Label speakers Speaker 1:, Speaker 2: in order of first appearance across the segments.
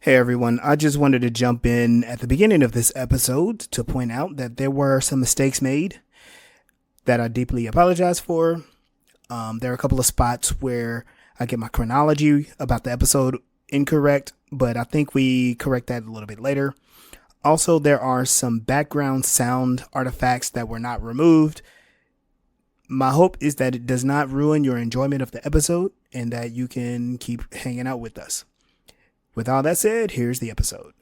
Speaker 1: Hey everyone, I just wanted to jump in at the beginning of this episode to point out that there were some mistakes made that I deeply apologize for. There are a couple of spots where I get my chronology about the episode incorrect, but I think we correct that a little bit later. Also, there are some background sound artifacts that were not removed. My hope is that it does not ruin your enjoyment of the episode and that you can keep hanging out with us. With all that said, here's the episode.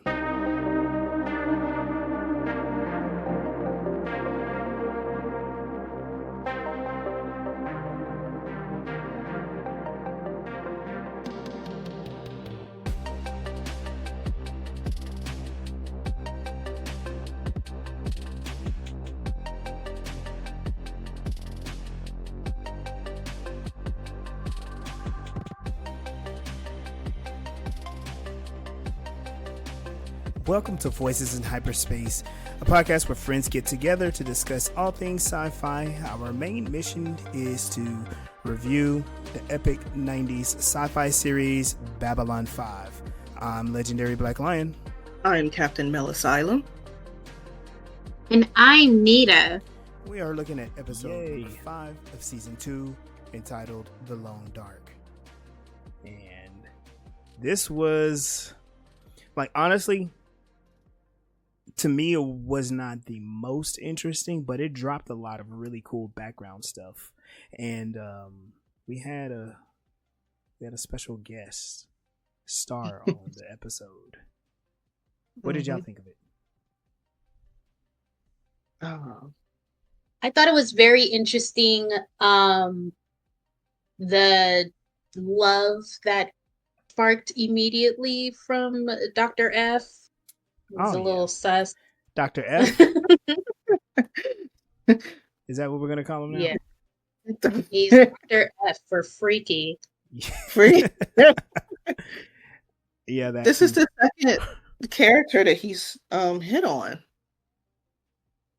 Speaker 1: Welcome to Voices in Hyperspace, a podcast where friends get together to discuss all things sci-fi. Our main mission is to review the epic 90s sci-fi series Babylon 5. I'm Legendary Black Lion.
Speaker 2: I'm Captain Melisylum.
Speaker 3: And I'm Nita.
Speaker 1: We are looking at episode 5 of season 2, entitled The Lone Dark. And this was, honestly, to me, it was not the most interesting, but it dropped a lot of really cool background stuff. And we had a special guest star on the episode. What did y'all think of it?
Speaker 3: I thought it was very interesting. The love that sparked immediately from Dr. F. It's a little sus.
Speaker 1: Dr. F? Is that what we're going to call him now?
Speaker 3: Yeah. He's Dr. F for freaky.
Speaker 2: Freak.
Speaker 1: Yeah,
Speaker 2: this is the second character that he's hit on.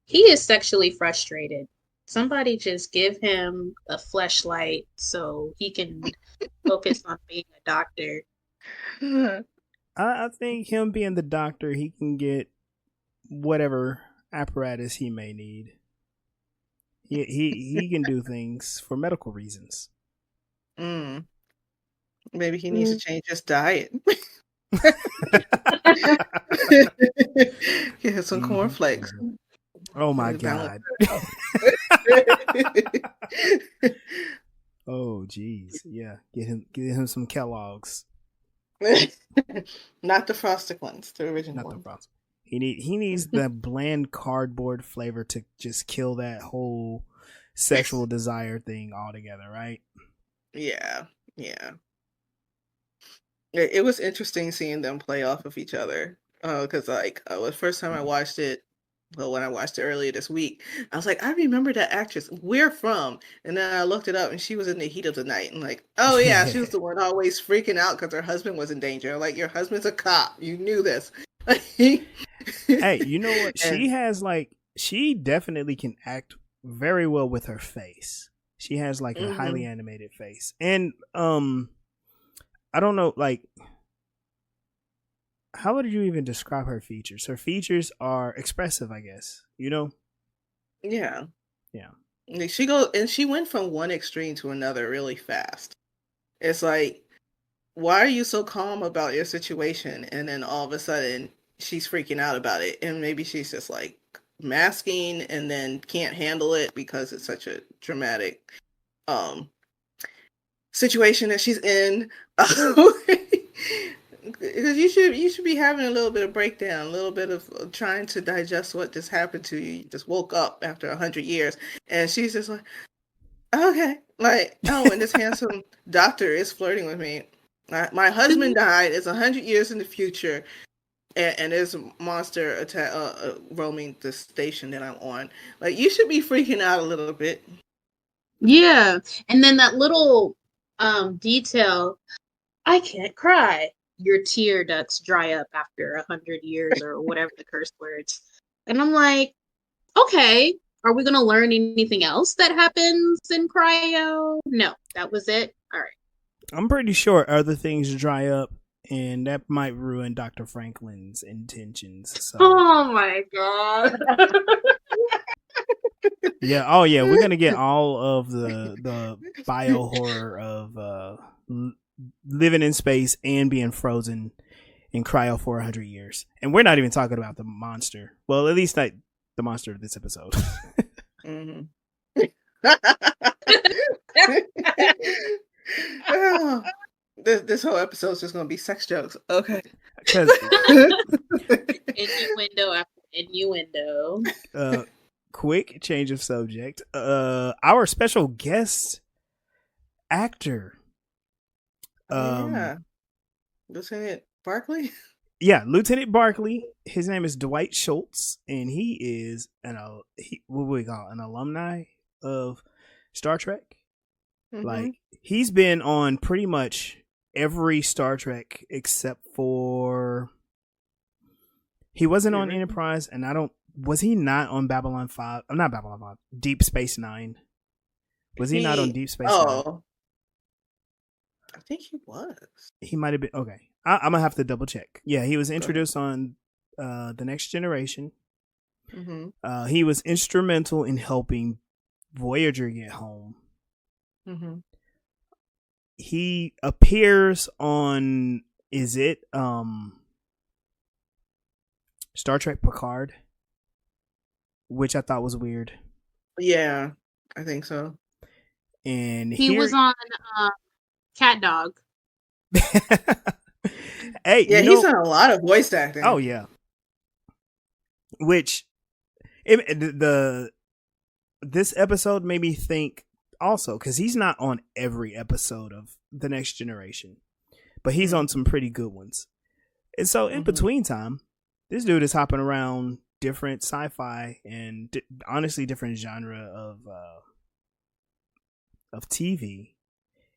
Speaker 3: He is sexually frustrated. Somebody just give him a fleshlight so he can focus on being a doctor.
Speaker 1: I think him being the doctor, he can get whatever apparatus he may need. He can do things for medical reasons.
Speaker 2: Maybe he needs to change his diet. Get some cornflakes.
Speaker 1: Oh my God. Oh geez. Yeah. Get him some Kellogg's.
Speaker 2: Not the frosted ones, the original ones.
Speaker 1: He needs the bland cardboard flavor to just kill that whole sexual desire thing altogether, right?
Speaker 2: Yeah. It was interesting seeing them play off of each other. Because the first time I watched it, when I watched it earlier this week, I was like, I remember that actress. Where from? And then I looked it up, and she was in The Heat of the Night. And like, oh yeah, she was the one always freaking out because her husband was in danger. Like, your husband's a cop. You knew this.
Speaker 1: Hey, you know what? She definitely can act very well with her face. She has a highly animated face, and I don't know, how would you even describe her features? Her features are expressive, I guess. You know?
Speaker 2: Yeah.
Speaker 1: Yeah.
Speaker 2: She went from one extreme to another really fast. It's like, why are you so calm about your situation? And then all of a sudden she's freaking out about it. And maybe she's just masking and then can't handle it because it's such a dramatic situation that she's in. Because you should be having a little bit of breakdown, a little bit of trying to digest what just happened to you. You just woke up after 100 years, and she's just like, okay, and this handsome doctor is flirting with me. My husband died. It's 100 years in the future, and there's a monster roaming the station that I'm on. You should be freaking out a little bit.
Speaker 3: Yeah, and then that little detail, I can't cry. Your tear ducts dry up after 100 years or whatever the curse words. And I'm like, okay, are we going to learn anything else that happens in cryo? No, that was it. All right.
Speaker 1: I'm pretty sure other things dry up and that might ruin Dr. Franklin's intentions. So
Speaker 3: Oh my god.
Speaker 1: yeah, oh yeah, we're gonna get all of the bio horror of living in space and being frozen in cryo for 100 years, and we're not even talking about the monster. Well, at least not the monster of this episode.
Speaker 2: Mhm. This whole episode is just gonna be sex jokes. Okay.
Speaker 3: Innuendo after innuendo.
Speaker 1: Quick change of subject. Our special guest actor.
Speaker 2: Yeah. Lieutenant Barkley?
Speaker 1: Yeah, Lieutenant Barkley. His name is Dwight Schultz, and he is what we call an alumni of Star Trek.
Speaker 2: Mm-hmm.
Speaker 1: Like, he's been on pretty much every Star Trek except for he wasn't on Enterprise, and was he not on Babylon 5? Not Babylon 5. Deep Space Nine. Was he not on Deep Space Nine?
Speaker 2: I think he was.
Speaker 1: He might have been. Okay. I'm gonna have to double check. Yeah, he was introduced on The Next Generation.
Speaker 2: Mm-hmm.
Speaker 1: He was instrumental in helping Voyager get home.
Speaker 2: Mm-hmm.
Speaker 1: He appears on Star Trek Picard, which I thought was weird.
Speaker 2: Yeah, I think so.
Speaker 1: And
Speaker 3: he was on Cat Dog.
Speaker 1: Hey,
Speaker 2: yeah, he's done a lot of voice acting.
Speaker 1: Oh yeah. Which this episode made me think also, because he's not on every episode of The Next Generation, but he's on some pretty good ones. And so in between time, this dude is hopping around different sci-fi and honestly different genre of TV,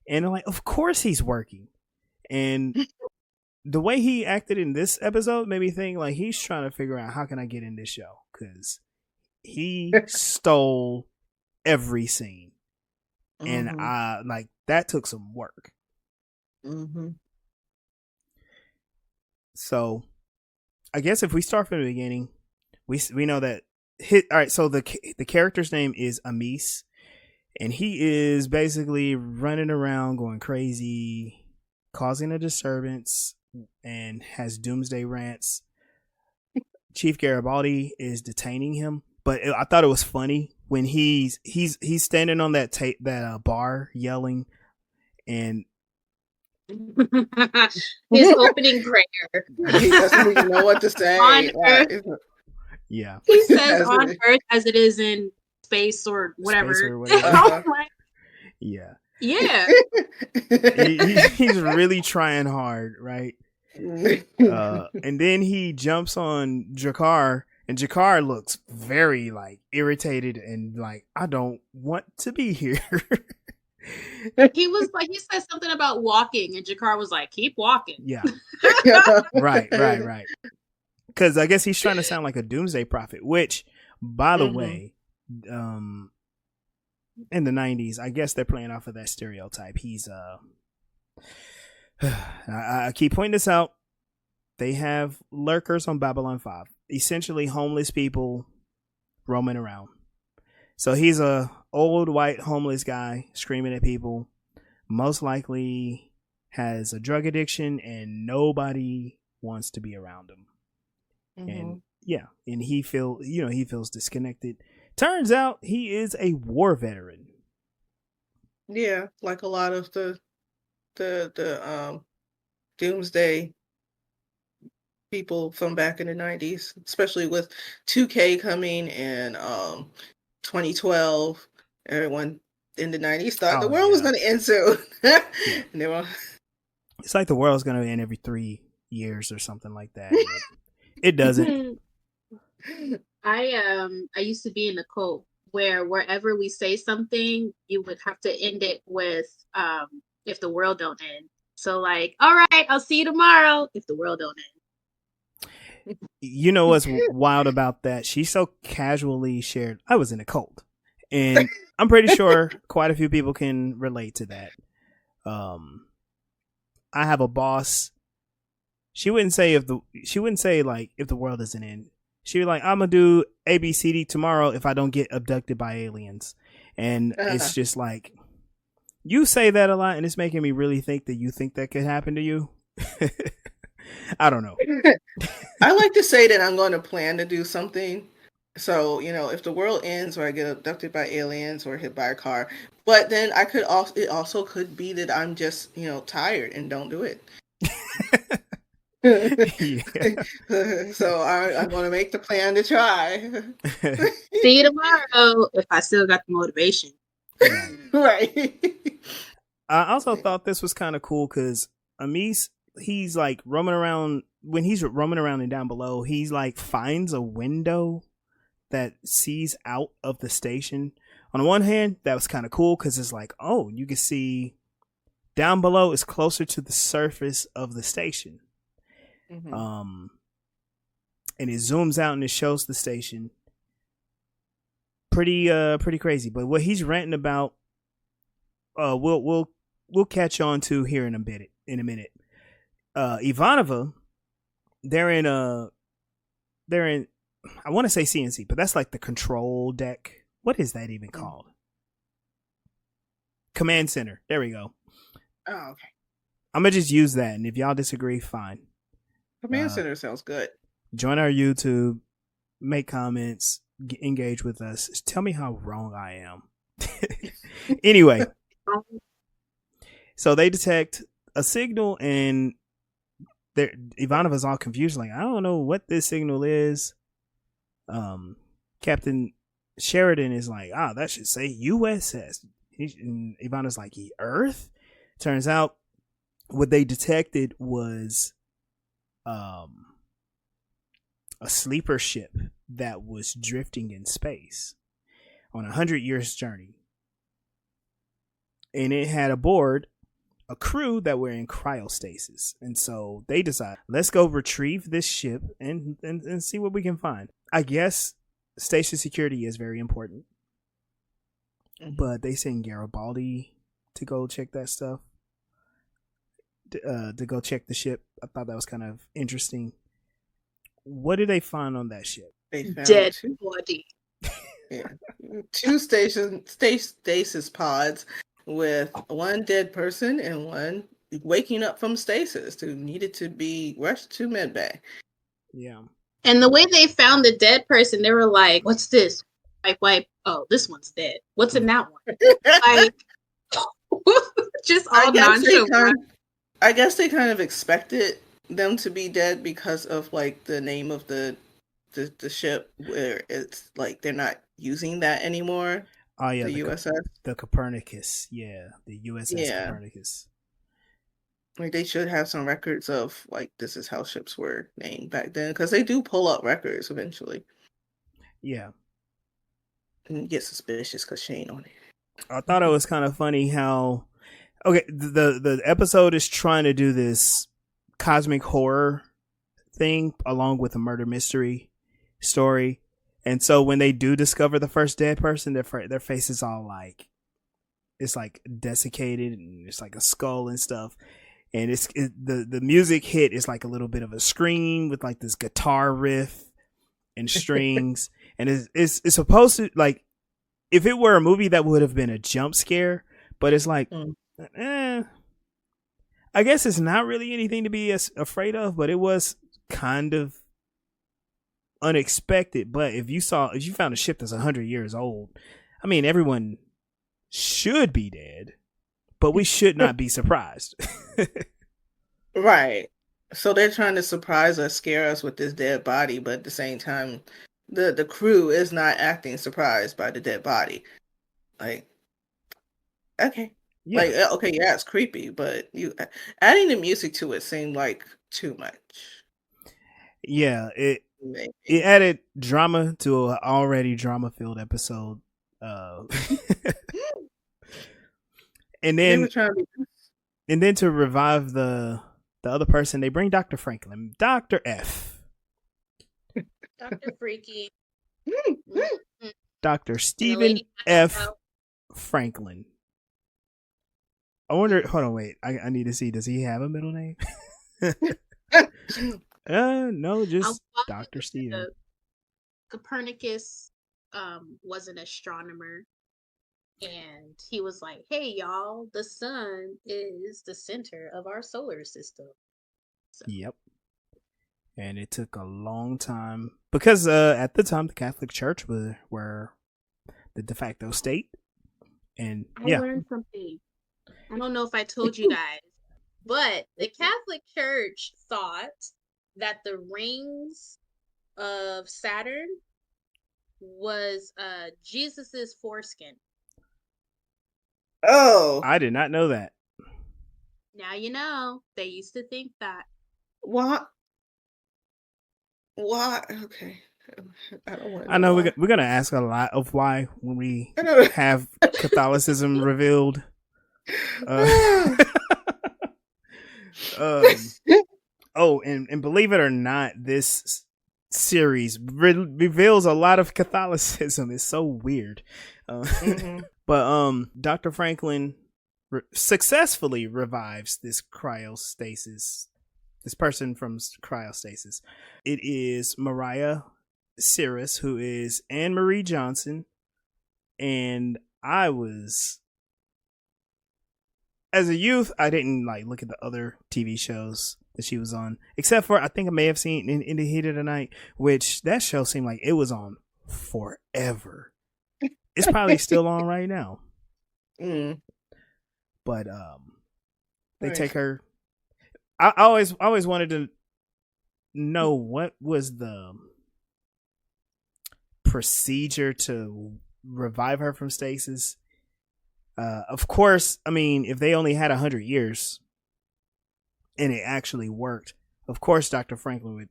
Speaker 1: and I'm like, of course he's working. And the way he acted in this episode made me think like he's trying to figure out how can I get in this show, because he stole every scene. And like that took some work.
Speaker 2: Mm-hmm.
Speaker 1: So I guess if we start from the beginning, we know that all right, so the character's name is Amis, and he is basically running around going crazy, causing a disturbance, and has doomsday rants. Chief Garibaldi is detaining him, but I thought it was funny when he's standing on that bar yelling, and
Speaker 3: his opening prayer.
Speaker 2: He doesn't even know what to say.
Speaker 3: On Earth.
Speaker 1: Yeah,
Speaker 3: he says on Earth as it is in space or whatever.
Speaker 1: Yeah.
Speaker 3: Yeah.
Speaker 1: He's really trying hard, right? And then he jumps on Jakar, and Jakar looks very like irritated and like, I don't want to be here.
Speaker 3: He was like, he said something about walking, and Jakar was like, keep walking.
Speaker 1: Yeah. Right. Because I guess he's trying to sound like a doomsday prophet, which, by the way, in the 90s, I guess they're playing off of that stereotype. He's I keep pointing this out. They have lurkers on Babylon 5, essentially homeless people roaming around. So he's a old white homeless guy screaming at people, most likely has a drug addiction, and nobody wants to be around him. And and he feels disconnected. Turns out he is a war veteran.
Speaker 2: Yeah, like a lot of the doomsday people from back in the 90s, especially with 2K coming in 2012. Everyone in the 90s thought the world was going to end soon. And they were...
Speaker 1: It's like the world's going to end every 3 years or something like that. It doesn't.
Speaker 3: I used to be in a cult where wherever we say something, you would have to end it with if the world don't end. So like, all right, I'll see you tomorrow if the world don't end.
Speaker 1: You know what's wild about that? She so casually shared, I was in a cult. And I'm pretty sure quite a few people can relate to that. I have a boss She wouldn't say like if the world doesn't end. She was like, I'm gonna do ABCD tomorrow if I don't get abducted by aliens. And it's just like, you say that a lot, and it's making me really think that you think that could happen to you. I don't know.
Speaker 2: I like to say that I'm going to plan to do something. So, if the world ends or I get abducted by aliens or hit by a car, but then it also could be that I'm just, tired and don't do it. So I'm going to make the plan to try.
Speaker 3: See you tomorrow if I still got the motivation.
Speaker 2: Right.
Speaker 1: I also thought this was kind of cool because Amis, he's like roaming around. When he's roaming around and down below, he's like finds a window that sees out of the station. On the one hand, that was kind of cool because it's like, oh, you can see down below is closer to the surface of the station. Mm-hmm. And it zooms out and it shows the station. Pretty crazy. But what he's ranting about, we'll catch on to here in a minute. Ivanova, they're in I want to say CNC, but that's like the control deck. What is that even called? Command center. There we go.
Speaker 2: Oh, okay.
Speaker 1: I'm gonna just use that, and if y'all disagree, fine.
Speaker 2: Command center sounds good.
Speaker 1: Join our YouTube, make comments, engage with us. Tell me how wrong I am. Anyway, so they detect a signal, and Ivanova's all confused, like, I don't know what this signal is. Captain Sheridan is like, that should say USS. And Ivanova's like, Earth? Turns out what they detected was a sleeper ship that was drifting in space on a 100 years journey. And it had aboard a crew that were in cryostasis. And so they decide, let's go retrieve this ship and see what we can find. I guess station security is very important. But they send Garibaldi to go check that stuff. To go check the ship. I thought that was kind of interesting. What did they find on that ship?
Speaker 2: They found
Speaker 3: dead body.
Speaker 2: Yeah. 2 stasis pods with one dead person and one waking up from stasis who needed to be rushed to medbay.
Speaker 1: Yeah.
Speaker 3: And the way they found the dead person, they were like, what's this? Wipe. Oh, this one's dead. What's in that one? Like, just all nonchalant.
Speaker 2: I guess they kind of expected them to be dead because of like the name of the ship, where it's like they're not using that anymore.
Speaker 1: Oh yeah,
Speaker 2: the USS,
Speaker 1: the Copernicus. Yeah, the USS Copernicus.
Speaker 2: Like they should have some records of like this is how ships were named back then, because they do pull up records eventually.
Speaker 1: Yeah,
Speaker 2: and you get suspicious because she ain't on it.
Speaker 1: I thought it was kind of funny how the episode is trying to do this cosmic horror thing along with a murder mystery story. And so when they do discover the first dead person, their face is all like, it's like desiccated and it's like a skull and stuff. And the music hit is like a little bit of a scream with like this guitar riff and strings. And it's supposed to, like, if it were a movie that would have been a jump scare, but it's like, I guess it's not really anything to be afraid of, but it was kind of unexpected. But if you found a ship that's 100 years old, I mean, everyone should be dead, but we should not be surprised.
Speaker 2: Right. So they're trying to surprise us, scare us with this dead body, but at the same time, the crew is not acting surprised by the dead body. Like, okay. Yeah. Like, okay, yeah, it's creepy, but you adding the music to it seemed like too much.
Speaker 1: Yeah, it added drama to an already drama-filled episode. And then to revive the other person, they bring Dr. Franklin, Dr. F.
Speaker 3: Dr. Freaky.
Speaker 1: Dr. Stephen F. Franklin. I wonder, hold on, wait. I need to see, does he have a middle name? No,
Speaker 3: I
Speaker 1: just
Speaker 3: watched
Speaker 1: Dr. Steven.
Speaker 3: Copernicus was an astronomer, and he was like, "Hey, y'all, the sun is the center of our solar system." So,
Speaker 1: Yep. And it took a long time because at the time the Catholic Church were the de facto state. And
Speaker 3: I learned something. I don't know if I told you guys, but the Catholic Church thought that the rings of Saturn was Jesus's foreskin.
Speaker 2: Oh,
Speaker 1: I did not know that.
Speaker 3: Now you know. They used to think that.
Speaker 2: what? Why? Okay. I don't want to
Speaker 1: I know
Speaker 2: why.
Speaker 1: we're going to ask a lot of why when we
Speaker 2: I know.
Speaker 1: have Catholicism revealed. Um, and believe it or not, this series reveals a lot of Catholicism. It's so weird. But Dr. Franklin successfully revives this cryostasis. This person from cryostasis. It is Mariah Cyrus, who is Anne Marie Johnson, and I was, as a youth, I didn't like look at the other TV shows that she was on, except for I think I may have seen in the Heat of the Night, which that show seemed like it was on forever. It's probably still on right now. But they take her. I always wanted to know what was the procedure to revive her from stasis. Of course, I mean, if they only had 100 years and it actually worked, of course Dr. Franklin would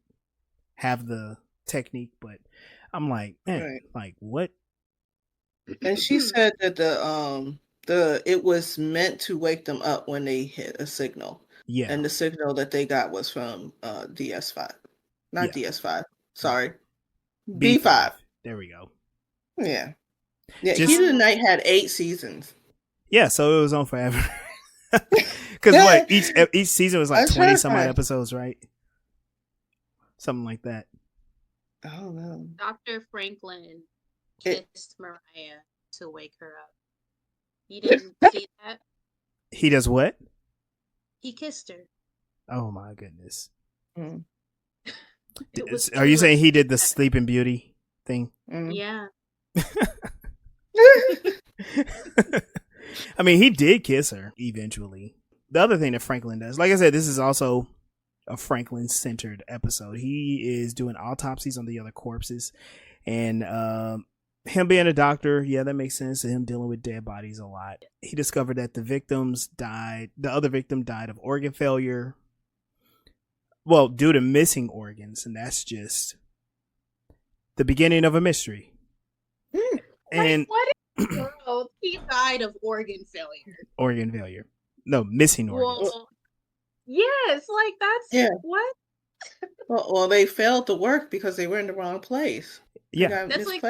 Speaker 1: have the technique, but I'm like, man, like what?
Speaker 2: And she said that it was meant to wake them up when they hit a signal.
Speaker 1: Yeah.
Speaker 2: And the signal that they got was from DS5. Not DS5. Sorry. B5.
Speaker 1: There we go.
Speaker 2: Yeah. Yeah, Heat of the Night had 8 seasons.
Speaker 1: Yeah, so it was on forever. Because what each season was like 20 some odd episodes, right? Something like that.
Speaker 2: Oh no.
Speaker 3: Dr. Franklin kissed Mariah to wake her up. You didn't see that?
Speaker 1: He does what?
Speaker 3: He kissed her.
Speaker 1: Oh my goodness.
Speaker 3: Are
Speaker 1: you saying he did the Sleeping Beauty thing?
Speaker 3: Yeah.
Speaker 1: I mean, he did kiss her eventually. The other thing that Franklin does, like I said, this is also a Franklin-centered episode. He is doing autopsies on the other corpses, and him being a doctor, yeah, that makes sense. And him dealing with dead bodies a lot. He discovered that the other victim died of organ failure. Well, due to missing organs, and that's just the beginning of a mystery. And
Speaker 3: what in the world? He died of organ failure.
Speaker 1: Organ failure. No, missing organs.
Speaker 3: Well, yes, like that's what?
Speaker 2: Well, they failed to work because they were in the wrong place.
Speaker 1: Yeah,
Speaker 3: that's like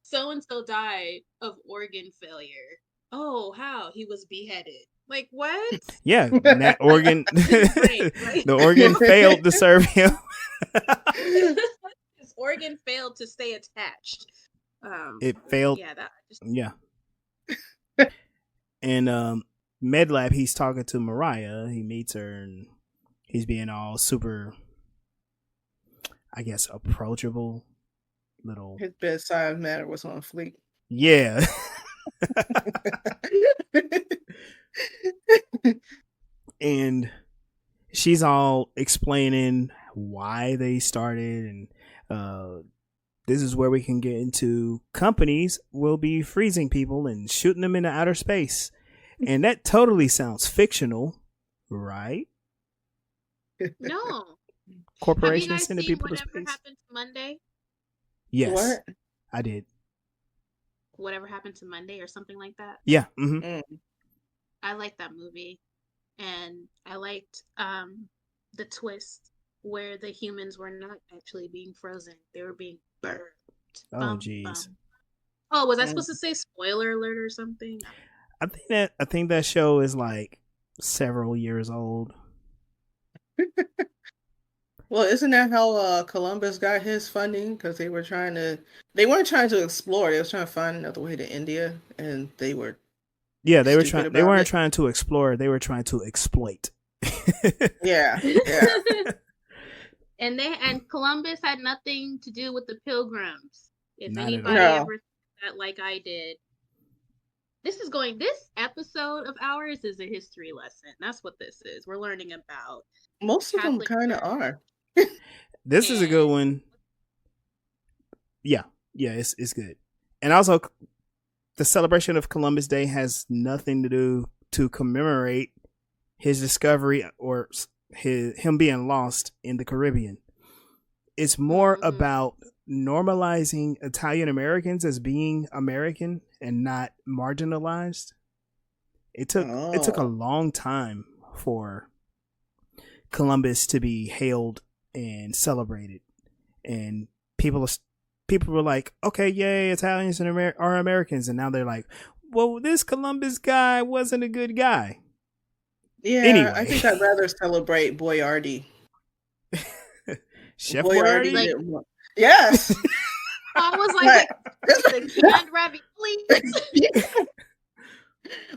Speaker 3: so and so died of organ failure. Oh, how? He was beheaded. Like what?
Speaker 1: Yeah, that organ. The organ failed to serve him.
Speaker 3: His organ failed to stay attached.
Speaker 1: It failed.
Speaker 3: Yeah,
Speaker 1: And MedLab, he's talking to Mariah. He meets her, and he's being all super, I guess, approachable.
Speaker 2: His bedside manner was on fleek.
Speaker 1: Yeah. And she's all explaining why they started, and this is where we can get into companies will be freezing people and shooting them into outer space. And that totally sounds fictional, right?
Speaker 3: No.
Speaker 1: Corporations sending people to space.
Speaker 3: Whatever Happened to Monday?
Speaker 1: Yes.
Speaker 2: What?
Speaker 1: I did.
Speaker 3: Whatever Happened to Monday or something like that?
Speaker 1: Yeah. Mm-hmm.
Speaker 3: I liked that movie. And I liked the twist where the humans were not actually being frozen. They were being burned.
Speaker 1: Oh, jeez.
Speaker 3: Oh, was I supposed to say spoiler alert or something?
Speaker 1: I think that show is like several years old.
Speaker 2: Well, isn't that how Columbus got his funding? Because they weren't trying to explore. They was trying to find another way to India, and they were
Speaker 1: Yeah,
Speaker 2: stupid
Speaker 1: they
Speaker 2: about
Speaker 1: weren't
Speaker 2: it.
Speaker 1: trying to explore, they were trying to exploit.
Speaker 2: Yeah, yeah.
Speaker 3: And Columbus had nothing to do with the Pilgrims. If
Speaker 1: Not at
Speaker 3: anybody
Speaker 1: all.
Speaker 2: No,
Speaker 3: ever thought that like I did, this episode of ours is a history lesson. That's what this is. We're learning about
Speaker 2: most of them
Speaker 3: Catholic
Speaker 2: kind of
Speaker 3: Church
Speaker 2: are.
Speaker 1: This is a good
Speaker 3: and
Speaker 1: one. Yeah, yeah, it's good. And also, the celebration of Columbus Day has nothing to do to commemorate his discovery or him being lost in the Caribbean. It's more
Speaker 3: Mhm.
Speaker 1: about normalizing Italian Americans as being American and not marginalized. It took a
Speaker 2: Oh,
Speaker 1: long time for Columbus to be hailed and celebrated, and people people were like, "Okay, yay, Italians and are Americans," and now they're like, "Well, this Columbus guy wasn't a good guy."
Speaker 2: yeah. I
Speaker 1: Anyway,
Speaker 2: think I'd rather celebrate Boyardi.
Speaker 1: Chef
Speaker 2: Boyardi
Speaker 1: Boyardee.
Speaker 3: Like
Speaker 2: didn't. Yes.
Speaker 3: I was like
Speaker 2: Like,
Speaker 3: the canned ravioli.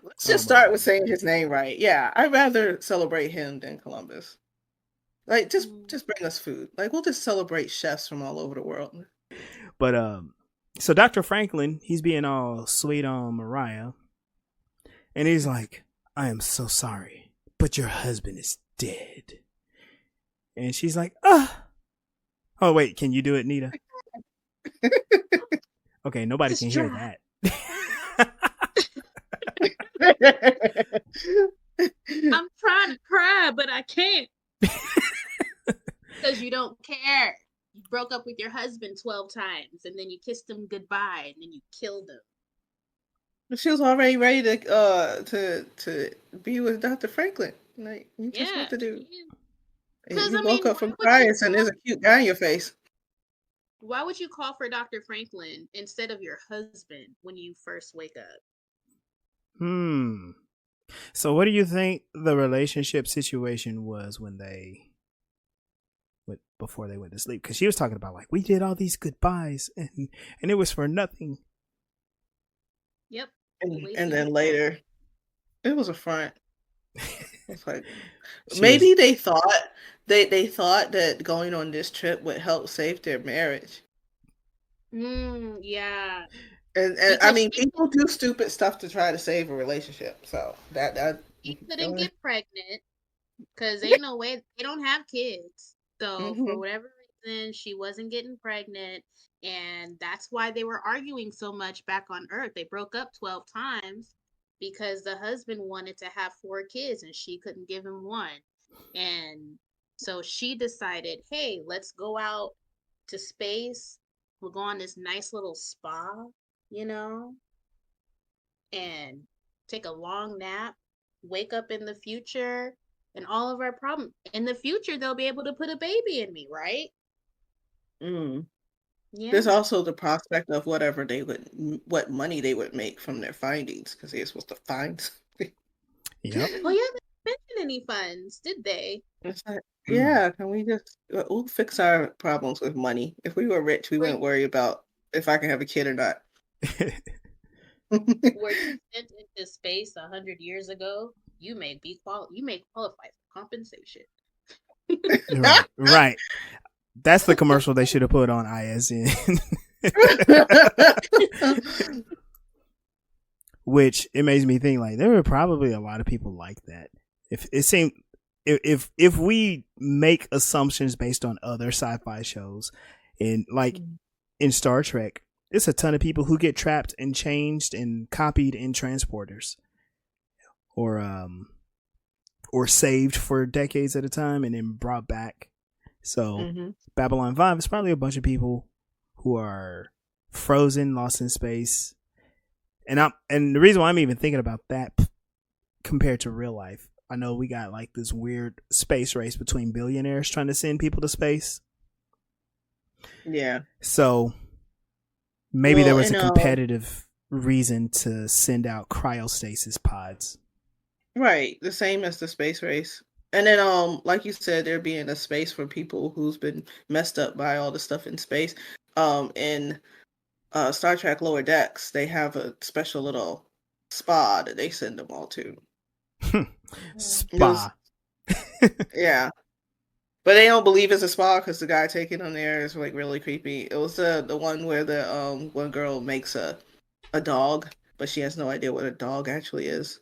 Speaker 2: let's
Speaker 1: Oh
Speaker 2: just
Speaker 1: my
Speaker 2: start with
Speaker 1: god!
Speaker 2: saying his name right. Yeah, I'd rather celebrate him than Columbus. Like,
Speaker 3: Mm.
Speaker 2: just bring us food. Like, we'll just celebrate chefs from all over the world.
Speaker 1: But so Dr. Franklin, he's being all sweet on Mariah, and he's like, "I am so sorry, but your husband is dead." And she's like, "Ah." Oh wait, can you do it, Nita? Okay, nobody can
Speaker 3: Just
Speaker 1: hear
Speaker 3: dry.
Speaker 1: that.
Speaker 3: I'm trying to cry, but I can't because you don't care. You broke up with your husband 12 times and then you kissed him goodbye and then you killed him.
Speaker 2: She was already ready to be with Dr. Franklin. Like, you just
Speaker 3: Yeah.
Speaker 2: what to do.
Speaker 3: Because,
Speaker 2: You
Speaker 3: I mean,
Speaker 2: woke up from crying and there's a cute guy in your face.
Speaker 3: why would you call for Dr. Franklin instead of your husband when you first wake up?
Speaker 1: Hmm. So, what do you think the relationship situation was when before they went to sleep? Because she was talking about like we did all these goodbyes and it was for nothing.
Speaker 3: Yep. You
Speaker 2: And
Speaker 3: wasted your
Speaker 2: then
Speaker 3: time.
Speaker 2: later, it was a front. It's like
Speaker 1: She was
Speaker 2: maybe they thought that going on this trip would help save their marriage.
Speaker 3: Yeah.
Speaker 2: And I
Speaker 3: Because
Speaker 2: mean, people do stupid stuff to try to save a relationship. So that
Speaker 3: she
Speaker 2: go
Speaker 3: couldn't
Speaker 2: ahead.
Speaker 3: get pregnant because ain't no way they don't have kids. So for
Speaker 2: Hmm.
Speaker 3: whatever reason, she wasn't getting pregnant, and that's why they were arguing so much back on Earth. They broke up 12 times because the husband wanted to have 4 kids and she couldn't give him one. And so she decided, hey, let's go out to space. We'll go on this nice little spa, you know, and take a long nap, wake up in the future, and all of our problems in the future they'll be able to put a baby in me, right?
Speaker 2: Mm. There's
Speaker 3: Yeah.
Speaker 2: also the prospect of what money they would make from their findings because they're supposed to find something.
Speaker 1: yep.
Speaker 3: Oh yeah, they didn't mention any funds, did they?
Speaker 2: It's like,
Speaker 1: Mm.
Speaker 2: yeah, can we just we'll fix our problems with money. If we were rich, we
Speaker 3: Were
Speaker 2: wouldn't worry about if I can have a kid or not.
Speaker 3: were you sent into space 100 years ago? You may qualify for compensation.
Speaker 1: Right, right. That's the commercial they should have put on ISN. Which it makes me think like there were probably a lot of people like that. If it seemed if we make assumptions based on other sci-fi shows, and like in Star Trek, it's a ton of people who get trapped and changed and copied in transporters, or saved for decades at a time and then brought back. So
Speaker 2: Hmm.
Speaker 1: Babylon 5 is probably a bunch of people who are frozen, lost in space. And the reason why I'm even thinking about that compared to real life, I know we got like this weird space race between billionaires trying to send people to space.
Speaker 2: Yeah.
Speaker 1: So maybe there
Speaker 2: Well,
Speaker 1: was a competitive reason to send out cryostasis pods.
Speaker 2: right, the same as the space race. And then, like you said, there being a space for people who's been messed up by all the stuff in space. In Star Trek Lower Decks, they have a special little spa that they send them all to. It was,
Speaker 1: Spa.
Speaker 2: yeah, but they don't believe it's a spa because the guy taking them there is like really creepy. It was the one where the one girl makes a dog, but she has no idea what a dog actually is.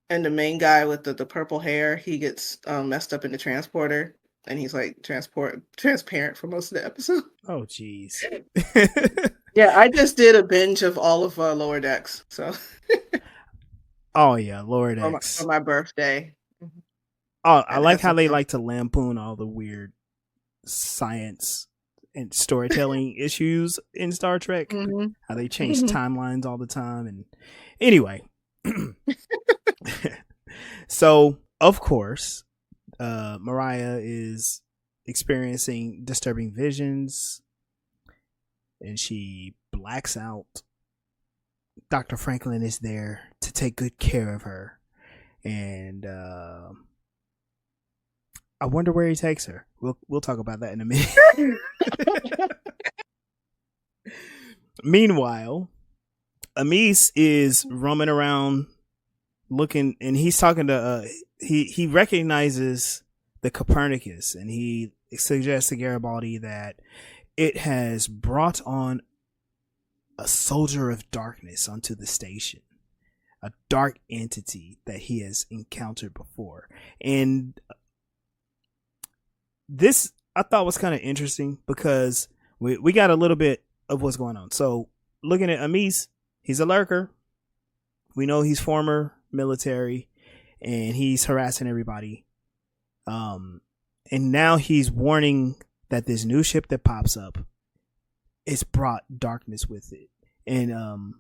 Speaker 2: And the main guy with the purple hair, he gets messed up in the transporter, and he's like transparent for most of the episode.
Speaker 1: Oh, jeez.
Speaker 2: Yeah, I just did a binge of all of Lower Decks, so
Speaker 1: Oh yeah, Lower Decks.
Speaker 2: for my birthday.
Speaker 1: Oh, I like how they like to lampoon all the weird science and storytelling issues in Star Trek.
Speaker 2: Mm-hmm.
Speaker 1: How they change timelines all the time. And anyway, so of course, Mariah is experiencing disturbing visions, and she blacks out. Dr. Franklin is there to take good care of her, and I wonder where he takes her. We'll talk about that in a minute. Meanwhile, Amis is roaming around looking, and he's talking to he recognizes the Copernicus, and he suggests to Garibaldi that it has brought on a soldier of darkness onto the station, a dark entity that he has encountered before. And this I thought was kind of interesting because we got a little bit of what's going on. So looking at Amis, he's a lurker. We know he's former military, and he's harassing everybody. And now he's warning that this new ship that pops up, it's brought darkness with it. And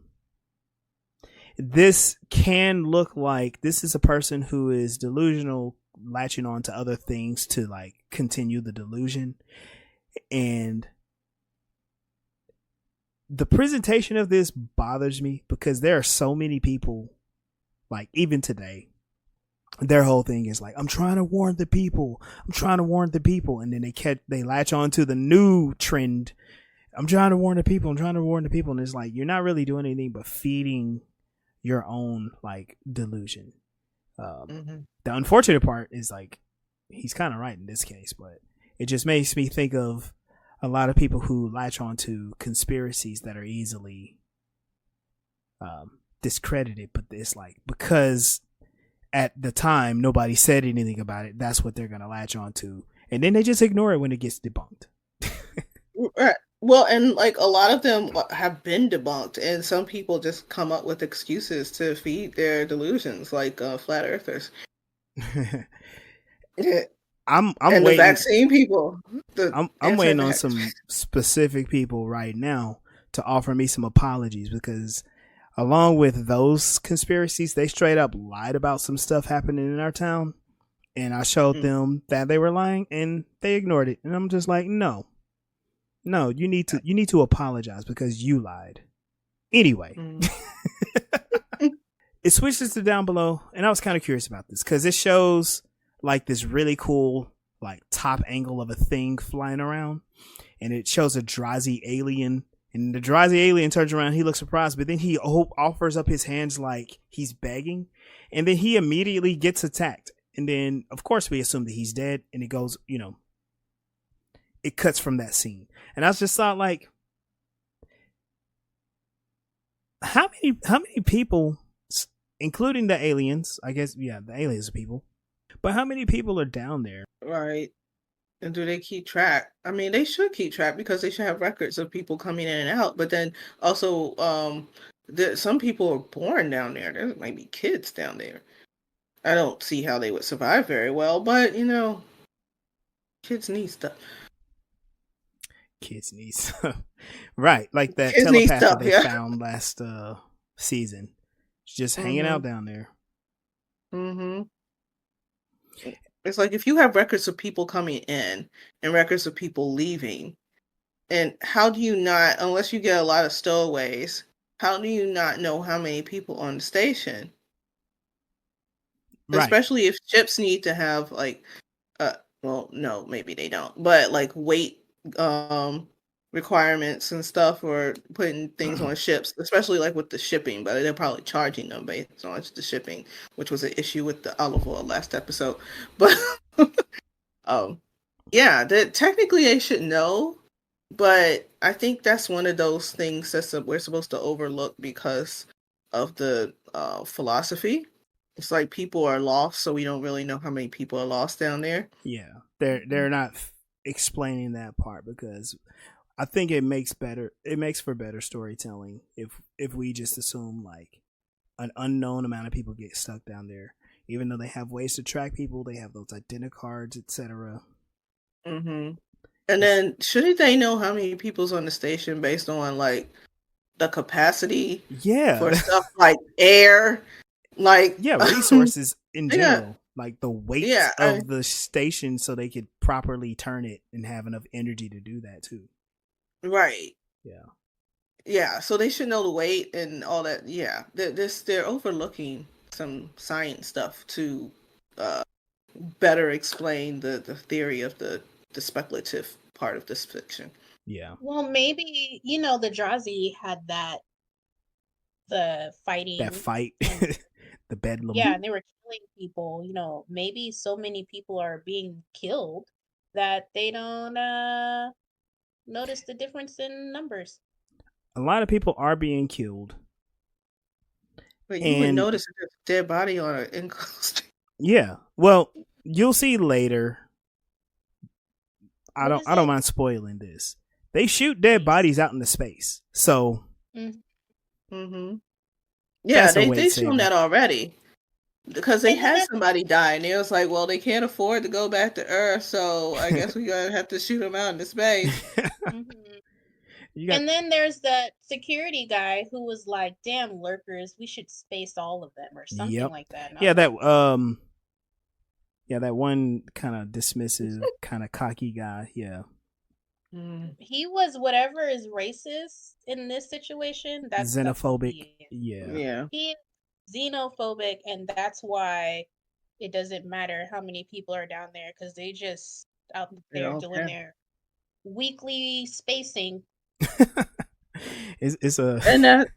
Speaker 1: this can look like this is a person who is delusional, latching on to other things to like continue the delusion. And the presentation of this bothers me because there are so many people, like even today, their whole thing is like, I'm trying to warn the people. I'm trying to warn the people. And then they latch on to the new trend. I'm trying to warn the people. I'm trying to warn the people. And it's like, you're not really doing anything but feeding your own like delusion. The unfortunate part is like, he's kind of right in this case, but it just makes me think of a lot of people who latch on to conspiracies that are easily discredited. But it's like, because at the time nobody said anything about it, that's what they're going to latch on to. And then they just ignore it when it gets debunked.
Speaker 2: Right. Well, and like a lot of them have been debunked, and some people just come up with excuses to feed their delusions, like flat earthers.
Speaker 1: I'm
Speaker 2: and
Speaker 1: waiting.
Speaker 2: The vaccine people.
Speaker 1: I'm waiting on some specific people right now to offer me some apologies, because along with those conspiracies, they straight up lied about some stuff happening in our town, and I showed them that they were lying, and they ignored it. And I'm just like, no, you need to apologize because you lied. Anyway, it switches to down below, and I was kind of curious about this because it shows like this really cool like top angle of a thing flying around, and it shows a Drazi alien, and the Drazi alien turns around, he looks surprised, but then he offers up his hands like he's begging, and then he immediately gets attacked, and then of course we assume that he's dead, and it goes, it cuts from that scene. And I just thought, like, how many people, including the aliens, I guess, yeah, the aliens are people, but how many people are down there?
Speaker 2: Right. And do they keep track? I mean, they should keep track because they should have records of people coming in and out. But then also, some people are born down there. There might be kids down there. I don't see how they would survive very well, but kids need stuff.
Speaker 1: Kids need stuff. Right, like that
Speaker 2: kids
Speaker 1: telepath that they found last season. Just hanging out down there.
Speaker 2: It's like, if you have records of people coming in and records of people leaving, and how do you not, unless you get a lot of stowaways, how do you not know how many people on the station?
Speaker 1: Right.
Speaker 2: especially if ships need to have like well, no, maybe they don't, but like weight um requirements and stuff, or putting things on ships, especially like with the shipping, but they're probably charging them based on the shipping, which was an issue with the olive oil last episode. But um yeah, that technically they should know, but I think that's one of those things we're supposed to overlook because of the philosophy. It's like people are lost, so we don't really know how many people are lost down there.
Speaker 1: Yeah, they're not explaining that part because I think it makes for better storytelling if we just assume like an unknown amount of people get stuck down there, even though they have ways to track people, they have those identicards, etc.
Speaker 2: Mm-hmm. And then shouldn't they know how many people's on the station based on like the capacity
Speaker 1: Yeah,
Speaker 2: for stuff like air, like
Speaker 1: yeah, resources in
Speaker 2: yeah,
Speaker 1: general, like the weight
Speaker 2: yeah,
Speaker 1: of the station, so they could properly turn it and have enough energy to do that too.
Speaker 2: right.
Speaker 1: Yeah,
Speaker 2: Yeah, so they should know the weight and all that. Yeah, they're overlooking some science stuff to uh, better explain the theory of the speculative part of this fiction.
Speaker 1: yeah,
Speaker 3: Well, maybe, the Drazi had the
Speaker 1: that
Speaker 3: fighting,
Speaker 1: fight,
Speaker 3: and
Speaker 1: the bedlam.
Speaker 3: yeah, and they were killing people. Maybe so many people are being killed that they don't notice the difference in numbers.
Speaker 1: A lot of people are being killed,
Speaker 2: But you would
Speaker 1: and
Speaker 2: notice if there's a dead body on an enclosed.
Speaker 1: yeah, well, you'll see later. I
Speaker 3: What is
Speaker 1: don't
Speaker 3: it?
Speaker 1: mind spoiling this. They shoot dead bodies out into space, so
Speaker 2: Mm-hmm. Yeah,
Speaker 1: that's a
Speaker 2: they
Speaker 1: weight
Speaker 2: shown
Speaker 1: saver.
Speaker 2: that already because they
Speaker 3: And then
Speaker 2: had
Speaker 3: that's
Speaker 2: somebody die, and it was like, well, they can't afford to go back to Earth, so I guess we gonna have to shoot them out into space.
Speaker 3: mhm.
Speaker 1: You got
Speaker 3: And then there's that security guy who was like, "Damn lurkers, we should space all of them," or something
Speaker 1: yep,
Speaker 3: like that. And I
Speaker 1: yeah,
Speaker 3: was like,
Speaker 1: that one kind of dismissive, kind of cocky guy. Yeah,
Speaker 3: he was whatever is racist in this situation. That's what
Speaker 1: xenophobic.
Speaker 3: he is.
Speaker 1: Yeah,
Speaker 2: Yeah.
Speaker 3: He is xenophobic, and that's why it doesn't matter how many people are down there because they just out
Speaker 2: They
Speaker 3: there
Speaker 2: don't
Speaker 3: doing
Speaker 2: care.
Speaker 3: their weekly spacing.
Speaker 1: it's a
Speaker 2: And that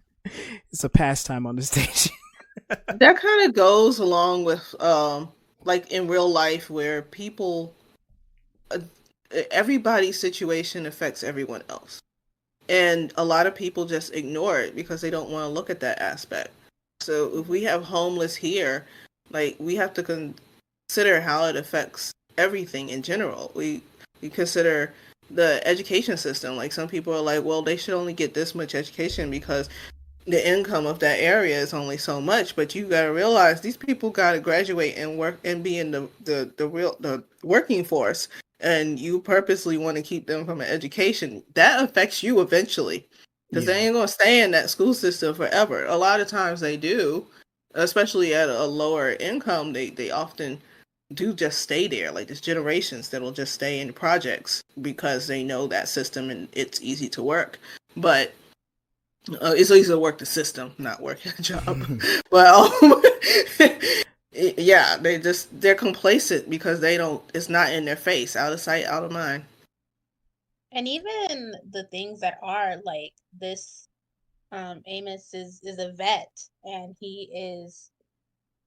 Speaker 1: it's a pastime on the station.
Speaker 2: that kind of goes along with like in real life where people uh, everybody's situation affects everyone else. And a lot of people just ignore it because they don't want to look at that aspect. So if we have homeless here, like we have to consider how it affects everything in general. We consider the education system. Like some people are like, well, they should only get this much education because the income of that area is only so much. But you got to realize these people got to graduate and work and be in the working force, and you purposely want to keep them from an education that affects you eventually, because
Speaker 1: Yeah.
Speaker 2: they ain't gonna stay in that school system forever. A lot of times they do, especially at a lower income. They often do just stay there. Like there's generations that'll just stay in projects because they know that system and it's easy to work. But it's easy to work the system, not work a job. But yeah, they're complacent because they don't. It's not in their face, out of sight, out of mind.
Speaker 3: And even the things that are like this, Amos is a vet, and he is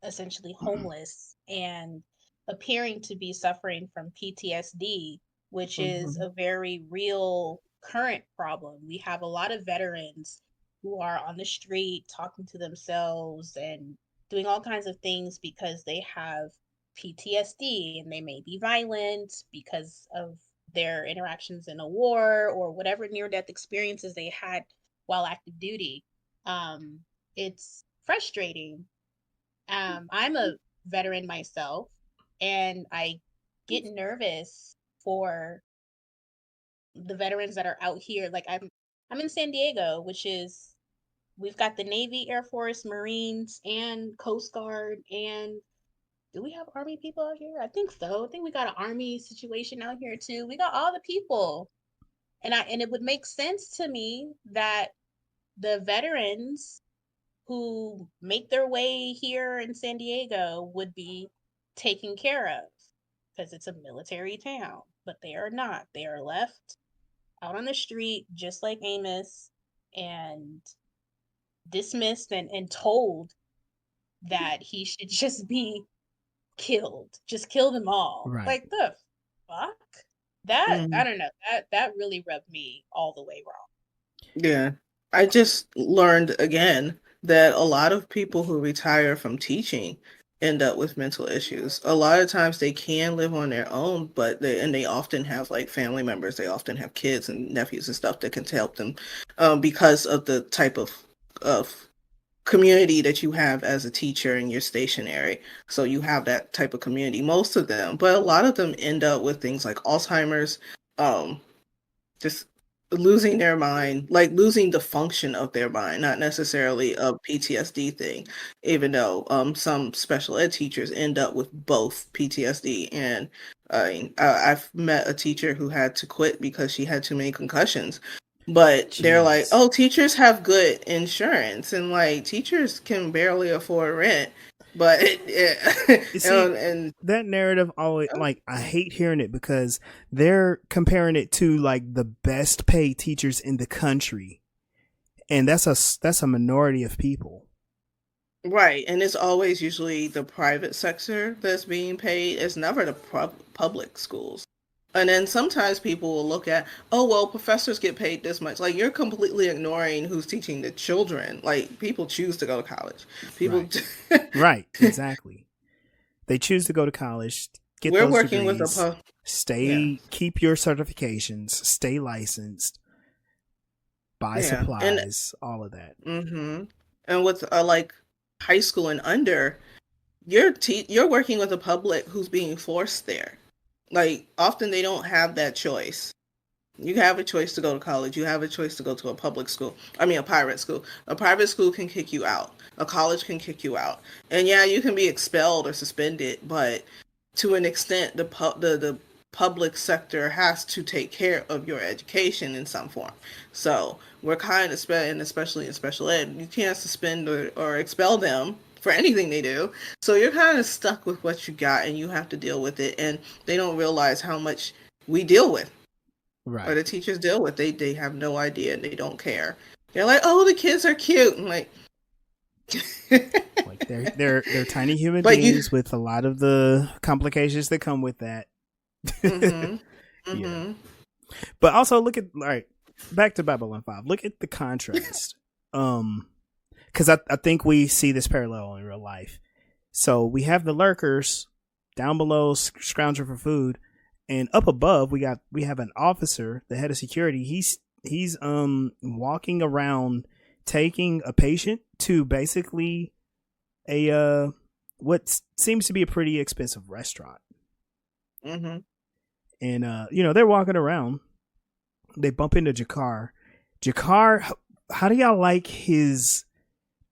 Speaker 3: essentially homeless and appearing to be suffering from PTSD, which is
Speaker 2: Mm-hmm.
Speaker 3: a very real current problem. We have a lot of veterans who are on the street talking to themselves and doing all kinds of things because they have PTSD, and they may be violent because of their interactions in a war or whatever near death experiences they had while active duty. Um, it's frustrating. I'm a veteran myself, and I get nervous for the veterans that are out here. Like I'm in San Diego, which is we've got the Navy, Air Force, Marines, and Coast Guard. And do we have Army people out here? I think so. I think we got an Army situation out here too. We got all the people. And it would make sense to me that the veterans who make their way here in San Diego would be taken care of because it's a military town, but they are not. They are left out on the street, just like Amos, and dismissed and told that he should just be killed. Just kill them all.
Speaker 1: Right.
Speaker 3: Like the fuck? That I
Speaker 2: Mm.
Speaker 3: don't know. That really rubbed me all the way wrong.
Speaker 2: Yeah. I just learned again that a lot of people who retire from teaching end up with mental issues. A lot of times they can live on their own, but they often have like family members. They often have kids and nephews and stuff that can help them, because of the type of community that you have as a teacher in your stationary. So you have that type of community, most of them, but a lot of them end up with things like Alzheimer's, um, just losing their mind, like losing the function of their mind, not necessarily a PTSD thing, even though some special ed teachers end up with both PTSD and I've met a teacher who had to quit because she had too many concussions. But they're like,
Speaker 1: Jeez.
Speaker 2: oh, teachers have good insurance, and like teachers can barely afford rent. But
Speaker 1: You see,
Speaker 2: and
Speaker 1: that narrative always, like, I hate hearing it because they're comparing it to like the best paid teachers in the country, and that's a minority of people.
Speaker 2: right, and it's always usually the private sector that's being paid. It's never the public schools. And then sometimes people will look at, oh, well, professors get paid this much. Like, you're completely ignoring who's teaching the children. Like, people choose to go to college. People.
Speaker 1: Right. Right, exactly. They choose to go to college, get
Speaker 2: We're
Speaker 1: those
Speaker 2: working with
Speaker 1: degrees,
Speaker 2: yeah,
Speaker 1: keep your certifications, stay licensed, buy
Speaker 2: yeah,
Speaker 1: supplies, all of that.
Speaker 2: and with like high school and under, you're working with a public who's being forced there. Like, often they don't have that choice. You have a choice to go to college. You have a choice to go to a public school. I mean, a private school. A private school can kick you out. A college can kick you out. And yeah, you can be expelled or suspended, but to an extent, the public sector has to take care of your education in some form. So we're kind of, and especially in special ed, you can't suspend or expel them for anything they do. So you're kind of stuck with what you got, and you have to deal with it. And they don't realize how much we deal with,
Speaker 1: Right.
Speaker 2: or the teachers deal with. They have no idea, and they don't care. They're like, oh, the kids are cute. I'm like,
Speaker 1: Like they're tiny human
Speaker 2: but
Speaker 1: beings with a lot of the complications that come with that.
Speaker 2: mm-hmm,
Speaker 1: Yeah.
Speaker 2: mm-hmm.
Speaker 1: But also look at, all right, back to Babylon 5. Look at the contrast. Because I think we see this parallel in real life. So we have the lurkers down below scrounging for food, and up above we have an officer, the head of security. He's walking around taking a patient to basically a what seems to be a pretty expensive restaurant.
Speaker 2: Mm-hmm.
Speaker 1: And they're walking around. They bump into Jakar. How do y'all like his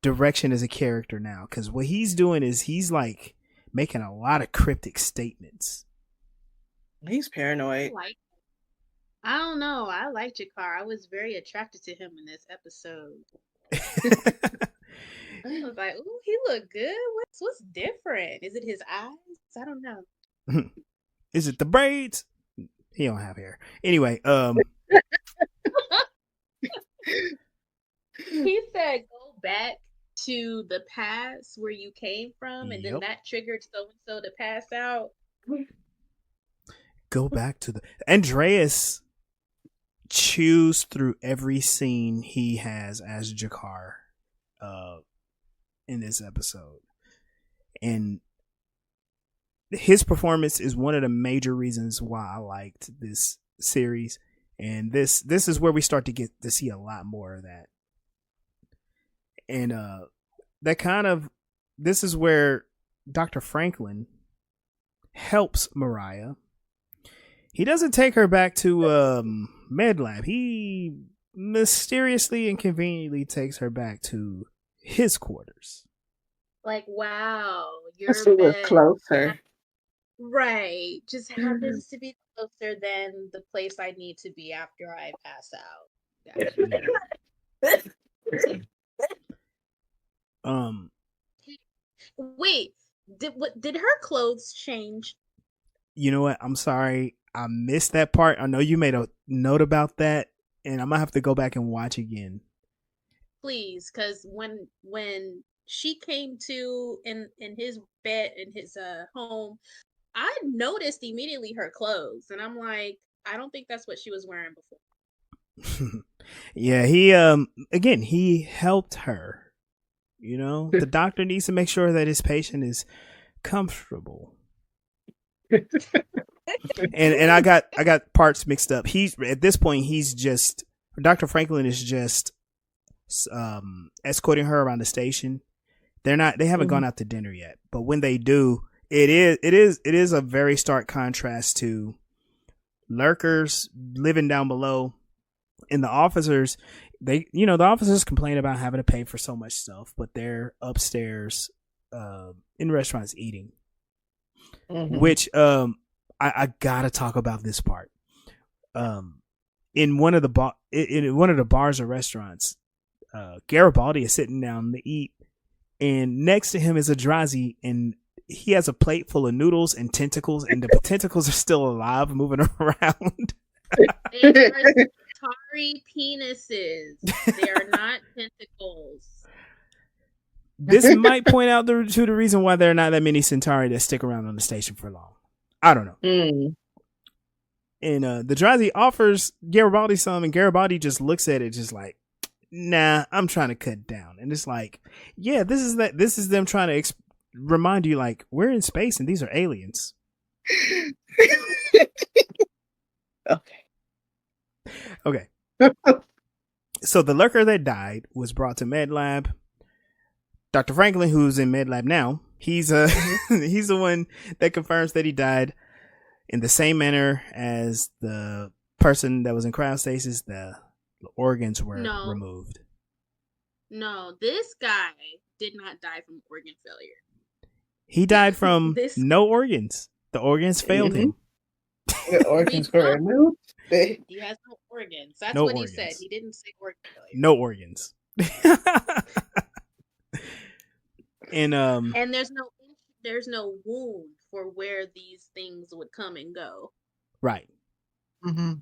Speaker 1: direction as a character now? Because what he's doing is he's like making a lot of cryptic statements.
Speaker 2: He's paranoid.
Speaker 3: I don't know. I like Jakar. I was very attracted to him in this episode. I was like, ooh, he look good. What's different? Is it his eyes? I don't know.
Speaker 1: Is it the braids? He don't have hair. Anyway,
Speaker 3: he said go back to the past where you came from, and then
Speaker 1: Yep.
Speaker 3: that triggered so and so to pass out.
Speaker 1: Go back to the Andreas chews through every scene he has as Jakar in this episode. And his performance is one of the major reasons why I liked this series. And this is where we start to get to see a lot more of that. And this is where Dr. Franklin helps Mariah. He doesn't take her back to med lab. He mysteriously and conveniently takes her back to his quarters.
Speaker 3: Like, wow,
Speaker 2: Yes, it was closer.
Speaker 3: Right. Just happens to be closer than the place I need to be after I pass out. Gotcha.
Speaker 1: Um,
Speaker 3: Wait, did her clothes change?
Speaker 1: you know what? I'm sorry. I missed that part. I know you made a note about that, and I'm gonna have to go back and watch again.
Speaker 3: Please, because when she came to in his bed in his home, I noticed immediately her clothes, and I'm like, I don't think that's what she was wearing before.
Speaker 1: Yeah, he again, he helped her. You know, the doctor needs to make sure that his patient is comfortable. And I got parts mixed up. He's at this point he's just Dr. Franklin is just escorting her around the station. They haven't gone out to dinner yet, but when they do, it is a very stark contrast to lurkers living down below, and the officers. The officers complain about having to pay for so much stuff, but they're upstairs in restaurants eating. Which I gotta talk about this part. In one of the bars or restaurants, Garibaldi is sitting down to eat, and next to him is a Drazi, and he has a plate full of noodles and tentacles, and the tentacles are still alive, moving around.
Speaker 3: They are Centauri penises. They are not tentacles.
Speaker 1: This might point out to the reason why there are not that many Centauri that stick around on the station for long. I don't know. And the Drazi offers Garibaldi some, and Garibaldi just looks at it just like, nah, I'm trying to cut down. And it's like, yeah, this is them trying to remind you, like, we're in space and these are aliens. Okay. So the lurker that died was brought to med lab. Dr. Franklin, who's in med lab now, he's he's the one that confirms that he died in the same manner as the person that was in cryostasis. The organs were removed.
Speaker 3: No, this guy did not die from organ failure.
Speaker 1: He died from no organs. The organs failed him.
Speaker 2: The organs were removed.
Speaker 3: He has no organs. That's what he said. He didn't say organ failure.
Speaker 1: No organs. And
Speaker 3: there's no wound for where these things would come and go.
Speaker 1: Right. And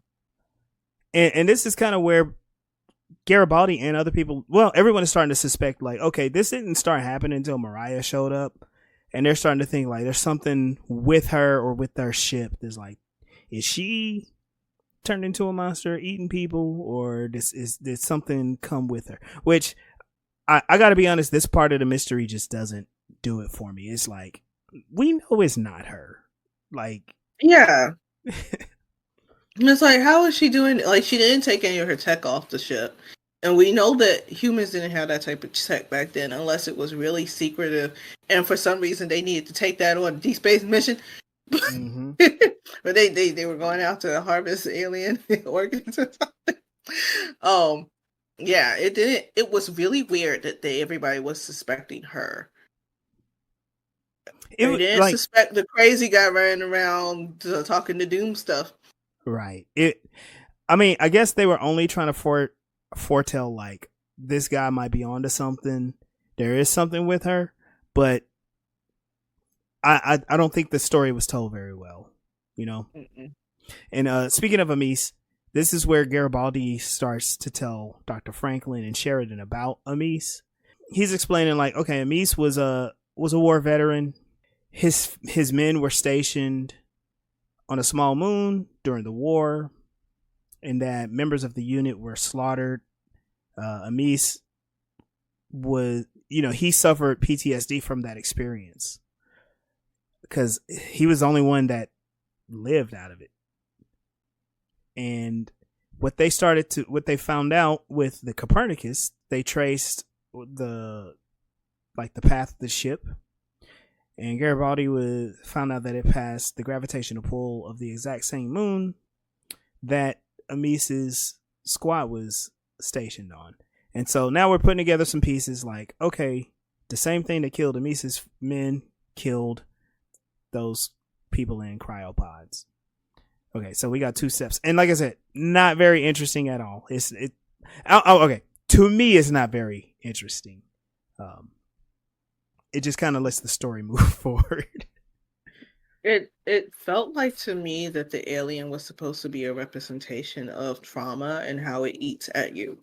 Speaker 1: this is kind of where Garibaldi and other people, well, everyone is starting to suspect, like, okay, this didn't start happening until Mariah showed up, and they're starting to think like there's something with her or with their ship. There's like, is she turned into a monster eating people, or did something come with her? Which I got to be honest, this part of the mystery just doesn't do it for me. It's like, we know it's not her. Like,
Speaker 2: yeah. It's like, how is she doing? Like, she didn't take any of her tech off the ship. And we know that humans didn't have that type of tech back then unless it was really secretive. And for some reason, they needed to take that on a deep space mission. Mm-hmm. But they were going out to harvest alien organs or something. Yeah, it didn't. It was really weird that everybody was suspecting her. They didn't suspect the crazy guy running around talking to Doom stuff.
Speaker 1: Right. I mean, I guess they were only trying to foretell, like, this guy might be onto something. There is something with her, but I don't think the story was told very well, you know. Mm-mm. And speaking of Amis, this is where Garibaldi starts to tell Dr. Franklin and Sheridan about Amis. He's explaining, like, okay, Amis was a war veteran. His men were stationed on a small moon during the war, and that members of the unit were slaughtered. Amis was, he suffered PTSD from that experience because he was the only one that lived out of it. And what they found out with the Copernicus, they traced the path of the ship, and Garibaldi found out that it passed the gravitational pull of the exact same moon that Amis's squad was stationed on. And so now we're putting together some pieces like, okay, the same thing that killed Amis's men killed those people in cryopods. Okay, so we got two steps. And like I said, not very interesting at all. Okay. To me, it's not very interesting. it just kind of lets the story move forward.
Speaker 2: It felt like to me that the alien was supposed to be a representation of trauma and how it eats at you.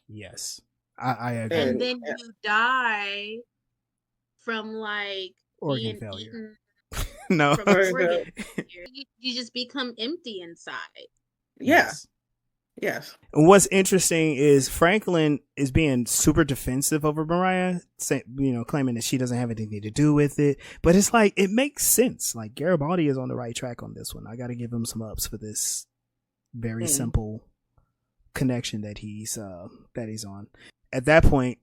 Speaker 1: Yes, I agree.
Speaker 3: And then you die from like
Speaker 1: Organ
Speaker 3: being
Speaker 1: failure.
Speaker 3: eaten
Speaker 1: No.
Speaker 3: from organ failure. You just become empty inside.
Speaker 2: Yes. Yes.
Speaker 1: And what's interesting is Franklin is being super defensive over Mariah, claiming that she doesn't have anything to do with it. But it's like, it makes sense. Like, Garibaldi is on the right track on this one. I got to give him some ups for this very simple connection that he's on. At that point,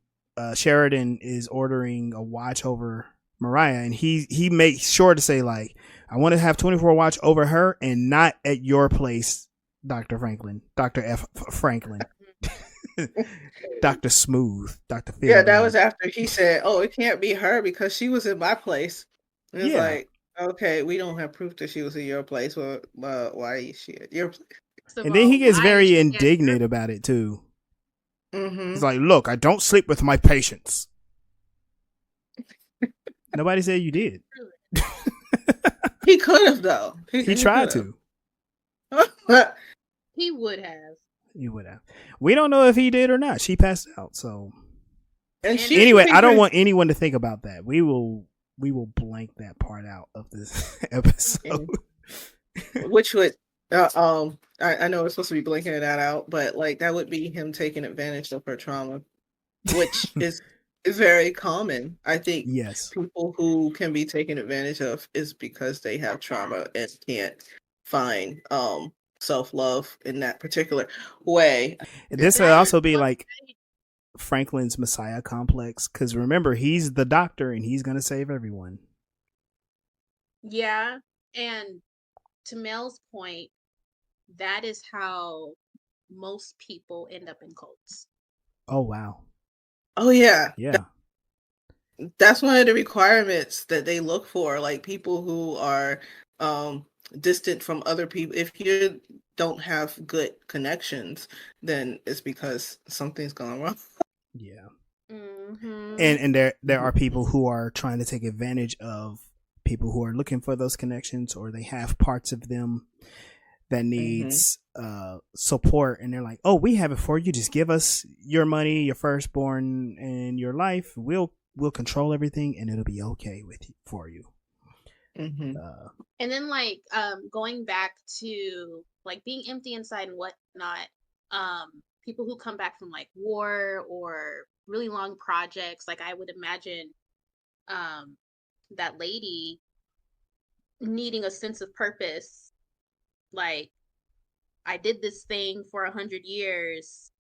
Speaker 1: Sheridan is ordering a watch over Mariah, and he makes sure to say, like, I want to have 24 watch over her and not at your place, Dr. Franklin, Dr. F. Franklin, Dr. Smooth, Dr. Phil.
Speaker 2: Yeah, that was after he said, "Oh, it can't be her because she was in my place." And it's like, okay, we don't have proof that she was in your place. Well, why is she at your place?
Speaker 1: And then he gets very indignant about it too.
Speaker 2: Mm-hmm.
Speaker 1: He's like, "Look, I don't sleep with my patients." Nobody said you did.
Speaker 2: He could have though.
Speaker 1: He tried to.
Speaker 3: He would have.
Speaker 1: He would have. We don't know if he did or not. She passed out. So
Speaker 2: anyway,
Speaker 1: I don't want anyone to think about that. We will blank that part out of this episode.
Speaker 2: Which would I know we're supposed to be blanking that out, but like that would be him taking advantage of her trauma, which is very common. I think
Speaker 1: yes, people
Speaker 2: who can be taken advantage of is because they have trauma and can't find self-love in that particular way.
Speaker 1: This would also be like Franklin's Messiah complex, because remember, he's the doctor and he's gonna save everyone.
Speaker 3: Yeah, and to Mel's point, that is how most people end up in cults.
Speaker 1: Oh wow.
Speaker 2: Oh yeah.
Speaker 1: Yeah.
Speaker 2: That's one of the requirements that they look for, like people who are distant from other people. If you don't have good connections, then it's because something's gone wrong.
Speaker 1: Yeah.
Speaker 3: Mm-hmm.
Speaker 1: And there are people who are trying to take advantage of people who are looking for those connections, or they have parts of them that needs support, and they're like, "Oh, we have it for you. Just give us your money, your firstborn, and your life. We'll control everything, and it'll be okay for you."
Speaker 2: Mm-hmm.
Speaker 3: And then like going back to like being empty inside and whatnot, people who come back from like war or really long projects, like I would imagine that lady needing a sense of purpose. Like, I did this thing for 100 years.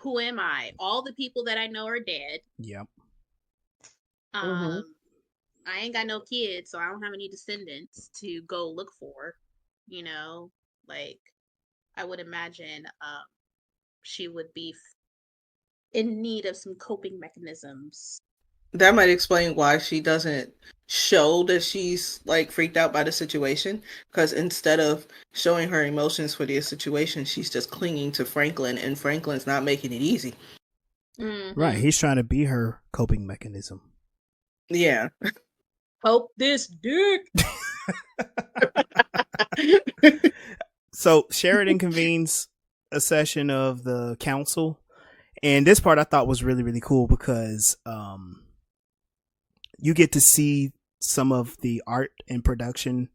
Speaker 3: Who am I? All the people that I know are dead.
Speaker 1: Yep.
Speaker 3: I ain't got no kids, so I don't have any descendants to go look for. You know, like I would imagine she would be in need of some coping mechanisms.
Speaker 2: That might explain why she doesn't show that she's like freaked out by the situation, because instead of showing her emotions for the situation, she's just clinging to Franklin, and Franklin's not making it easy.
Speaker 3: Mm-hmm.
Speaker 1: Right, he's trying to be her coping mechanism.
Speaker 2: Yeah.
Speaker 3: Help this dick.
Speaker 1: So Sheridan convenes a session of the council, and this part I thought was really, really cool because you get to see some of the art and production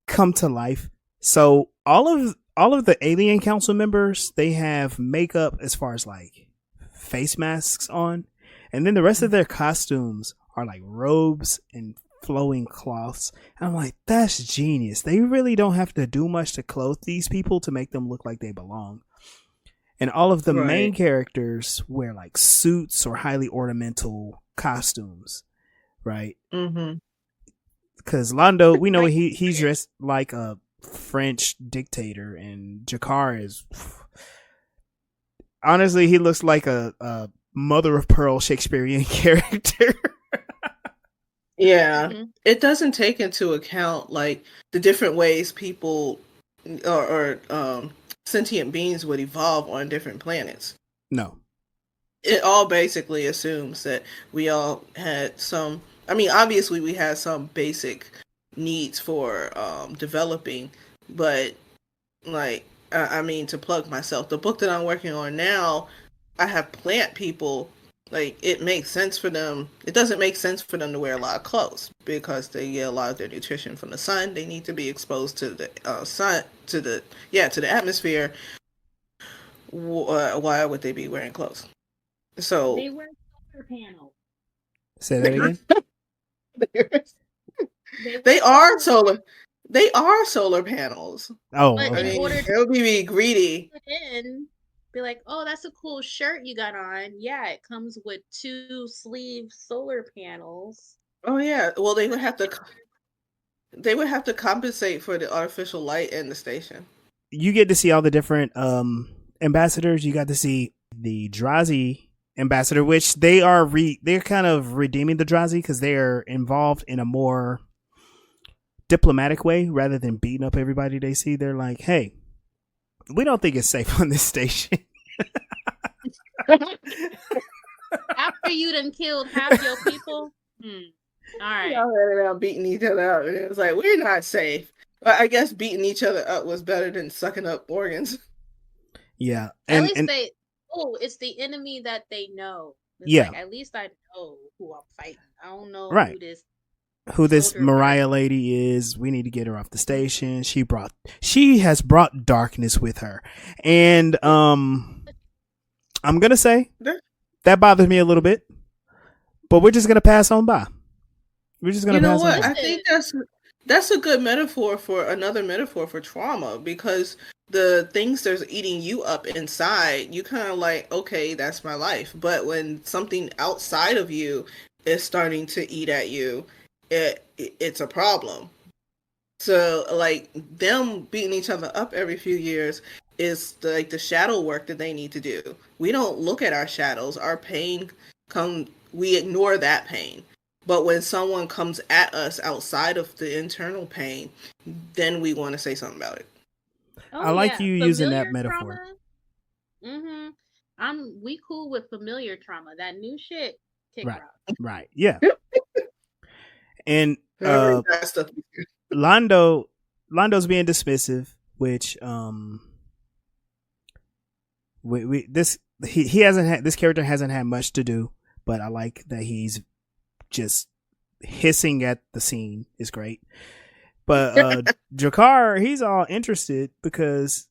Speaker 1: come to life. So all of the alien council members, they have makeup as far as like face masks on, and then the rest of their costumes are like robes and flowing cloths. And I'm like, that's genius. They really don't have to do much to clothe these people to make them look like they belong. And all of the main characters wear like suits or highly ornamental costumes, right?
Speaker 2: Mm-hmm.
Speaker 1: Because Londo, we know he's dressed like a French dictator, and Jakar is honestly, he looks like a mother of pearl Shakespearean character.
Speaker 2: Yeah, it doesn't take into account like the different ways people or sentient beings would evolve on different planets.
Speaker 1: No.
Speaker 2: it all basically assumes that we all had some. I mean, obviously, we had some basic needs for developing, but like, I mean, to plug myself, the book that I'm working on now, I have plant people. Like, it makes sense for them. It doesn't make sense for them to wear a lot of clothes because they get a lot of their nutrition from the sun. They need to be exposed to the sun, to the atmosphere. Why would they be wearing clothes? So
Speaker 3: They wear solar panels.
Speaker 1: Say that again.
Speaker 2: they are solar. They are solar panels.
Speaker 1: Oh,
Speaker 3: But
Speaker 2: I
Speaker 1: okay.
Speaker 3: in
Speaker 2: mean,
Speaker 3: order
Speaker 2: they'll be greedy.
Speaker 3: put in, be like, oh, that's a cool shirt you got on. Yeah, it comes with 2-sleeve solar panels.
Speaker 2: Oh yeah. Well, they would have to. They would have to compensate for the artificial light in the station.
Speaker 1: You get to see all the different ambassadors. You got to see the Drazi ambassador, which they're kind of redeeming the Drazi because they are involved in a more diplomatic way rather than beating up everybody they see. They're like, hey, we don't think it's safe on this station.
Speaker 3: After you done killed half your people, all right.
Speaker 2: Y'all ran around beating each other up, and it was like, we're not safe. But I guess beating each other up was better than sucking up organs.
Speaker 1: Yeah,
Speaker 3: At least it's the enemy that they know. It's
Speaker 1: Yeah.
Speaker 3: like, at least I know who I'm fighting. I don't know
Speaker 1: Right.
Speaker 3: who this
Speaker 1: this Mariah lady is. We need to get her off the station. She has brought darkness with her. And I'm gonna say that bothers me a little bit. But we're just gonna pass on by. We're just gonna
Speaker 2: You know
Speaker 1: pass on
Speaker 2: what?
Speaker 1: by.
Speaker 2: I think that's a good metaphor for another metaphor for trauma, because the things that's eating you up inside, you kind of like, okay, that's my life. But when something outside of you is starting to eat at you, it's a problem. So like them beating each other up every few years is like the shadow work that they need to do. We don't look at our shadows. Our pain we ignore that pain. But when someone comes at us outside of the internal pain, then we want to say something about it.
Speaker 1: I like you using that metaphor.
Speaker 3: We cool with familiar trauma. That new shit, kick
Speaker 1: Right.
Speaker 3: rock.
Speaker 1: Right. Yeah. And
Speaker 2: That stuff.
Speaker 1: Londo's being dismissive, which this character hasn't had much to do, but I like that he's just hissing at the scene is great. But Jakar, he's all interested because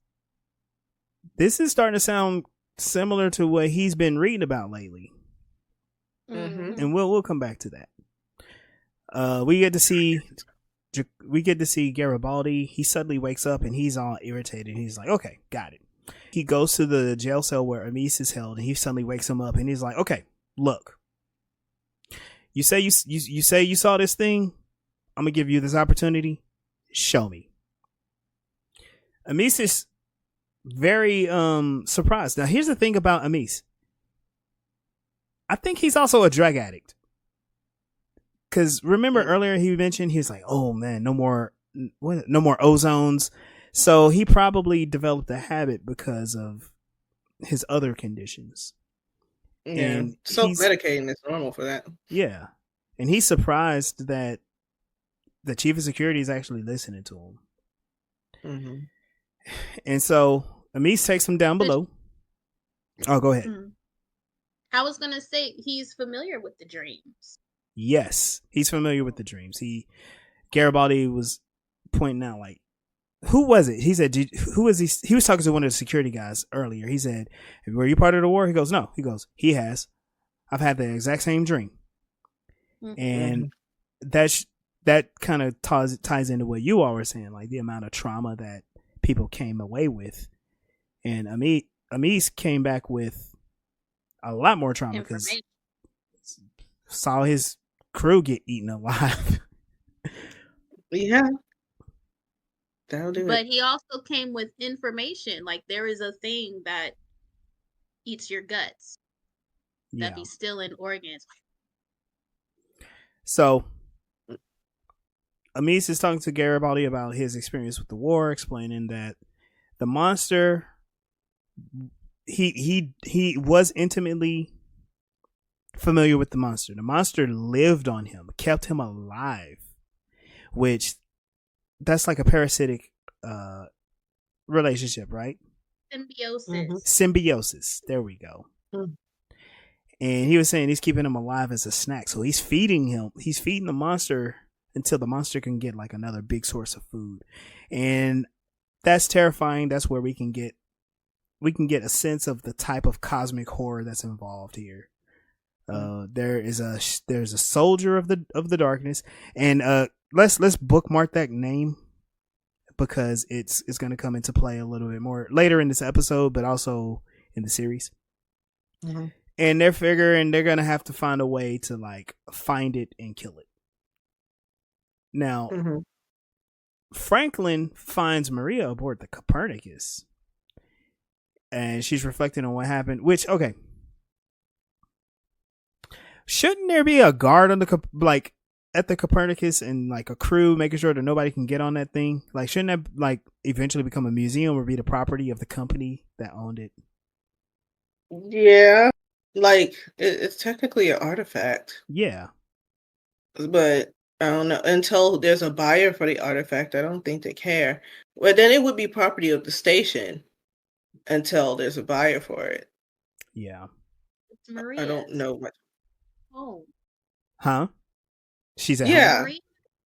Speaker 1: this is starting to sound similar to what he's been reading about lately.
Speaker 2: Mm-hmm.
Speaker 1: And we'll come back to that. We get to see Garibaldi. He suddenly wakes up and he's all irritated. He's like, okay, got it. He goes to the jail cell where Amis is held, and he suddenly wakes him up and he's like, okay, look, you say you saw this thing. I'm gonna give you this opportunity. Show me. Amis is very surprised. Now here's the thing about Amis. I think he's also a drug addict. Because remember earlier he mentioned he was like, oh man, no more ozones. So he probably developed a habit because of his other conditions.
Speaker 2: Yeah,
Speaker 1: And
Speaker 2: self-medicating is normal for that.
Speaker 1: Yeah. And he's surprised that the chief of security is actually listening to him.
Speaker 2: Mm-hmm.
Speaker 1: And so Amis takes him down below. Oh, go ahead.
Speaker 3: I was going to say he's familiar with the dreams.
Speaker 1: Yes, he's familiar with the dreams. Garibaldi was pointing out, like, who was it? He said, who is he? He was talking to one of the security guys earlier. He said, were you part of the war? He goes, no. He goes, he has. I've had the exact same dream. Mm-hmm. And that kind of ties into what you all were saying, like the amount of trauma that people came away with. And Amis came back with a lot more trauma because saw his crew get eaten alive.
Speaker 2: Yeah. That'll do
Speaker 3: but he also came with information. Like, there is a thing that eats your guts. That be still in organs. So
Speaker 1: Amis is talking to Garibaldi about his experience with the war, explaining that the monster he was intimately familiar with the monster. The monster lived on him, kept him alive, which that's like a parasitic relationship, right?
Speaker 3: Symbiosis.
Speaker 1: Symbiosis. There we go.
Speaker 2: Mm.
Speaker 1: And he was saying he's keeping him alive as a snack. So he's feeding him. He's feeding the monster until the monster can get like another big source of food. And that's terrifying. That's where we can get a sense of the type of cosmic horror that's involved here. There's a soldier of the darkness, and let's bookmark that name because it's going to come into play a little bit more later in this episode, but also in the series.
Speaker 2: Mm-hmm.
Speaker 1: And they're figuring they're going to have to find a way to like find it and kill it. Now, Franklin finds Maria aboard the Copernicus, and she's reflecting on what happened. Which, okay, shouldn't there be a guard on the at the Copernicus and like a crew making sure that nobody can get on that thing? Like, shouldn't that like eventually become a museum or be the property of the company that owned it?
Speaker 2: Yeah, like it's technically an artifact.
Speaker 1: Yeah,
Speaker 2: but I don't know, until there's a buyer for the artifact, I don't think they care. Well, then it would be property of the station until there's a buyer for it.
Speaker 1: Yeah.
Speaker 3: It's Maria's
Speaker 2: I don't know what.
Speaker 3: home.
Speaker 1: Huh? She's at
Speaker 2: Yeah.
Speaker 1: home?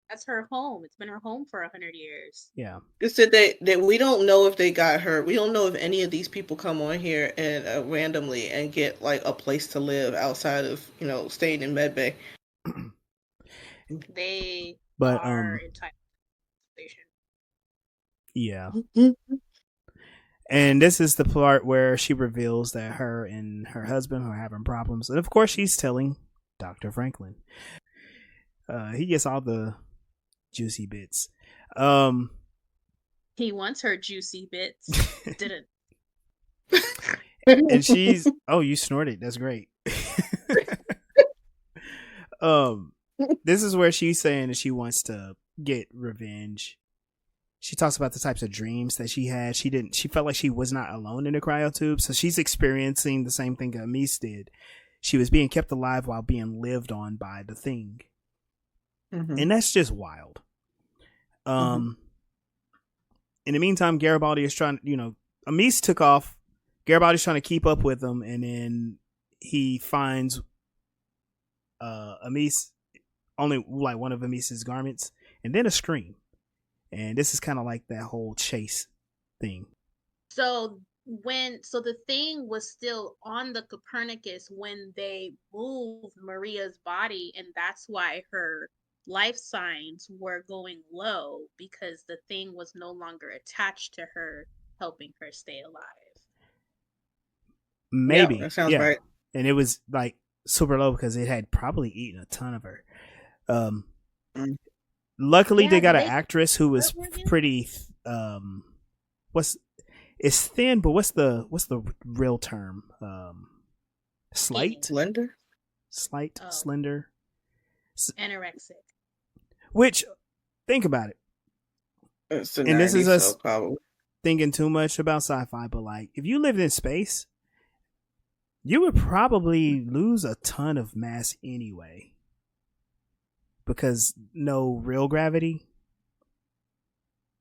Speaker 3: That's her home. It's been her home for 100 years.
Speaker 1: Yeah.
Speaker 2: It's that we don't know if they got her. We don't know if any of these people come on here and randomly and get like a place to live outside of staying in Medbay.
Speaker 3: They
Speaker 1: But
Speaker 3: are entitled to station.
Speaker 1: Yeah. And this is the part where she reveals that her and her husband are having problems. And of course she's telling Dr. Franklin. He gets all the juicy bits.
Speaker 3: He wants her juicy bits. Didn't.
Speaker 1: And she's you snorted. That's great. This is where she's saying that she wants to get revenge. She talks about the types of dreams that she had. She felt like she was not alone in the cryotube. So she's experiencing the same thing Amis did. She was being kept alive while being lived on by the thing. Mm-hmm. And that's just wild. In the meantime, Garibaldi is trying, Amis took off. Garibaldi's trying to keep up with him. And then he finds Amis, only like one of Amis's garments, and then a scream. And this is kind of like that whole chase thing.
Speaker 3: So the thing was still on the Copernicus when they moved Maria's body, and that's why her life signs were going low, because the thing was no longer attached to her, helping her stay alive.
Speaker 1: Maybe.
Speaker 2: Yeah, that sounds right.
Speaker 1: And it was like super low because it had probably eaten a ton of her. Luckily, they got an actress who was pretty. It's thin, but what's the real term? Slight,
Speaker 2: slender,
Speaker 1: slender,
Speaker 3: anorexic.
Speaker 1: Which, think about it. And this is us thinking too much about sci-fi, but like, if you lived in space, you would probably lose a ton of mass anyway. Because no real gravity.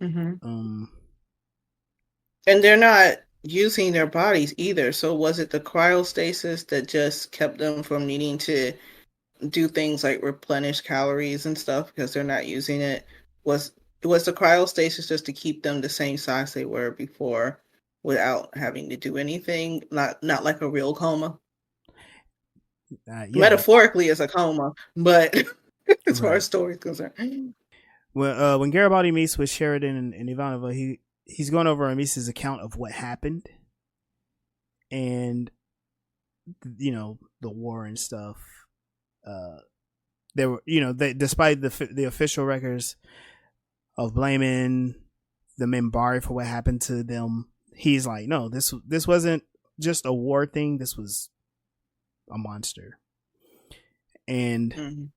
Speaker 2: Mm-hmm. And they're not using their bodies either. So was it the cryostasis that just kept them from needing to do things like replenish calories and stuff because they're not using it? Was the cryostasis just to keep them the same size they were before without having to do anything? Not like a real coma. Yeah. Metaphorically, it's a coma, but as far as stories concerned.
Speaker 1: When Garibaldi meets with Sheridan and Ivanova, he's going over Amis's account of what happened, and the war and stuff. There were despite the official records of blaming the Minbari for what happened to them, he's like, no, this wasn't just a war thing. This was a monster, and.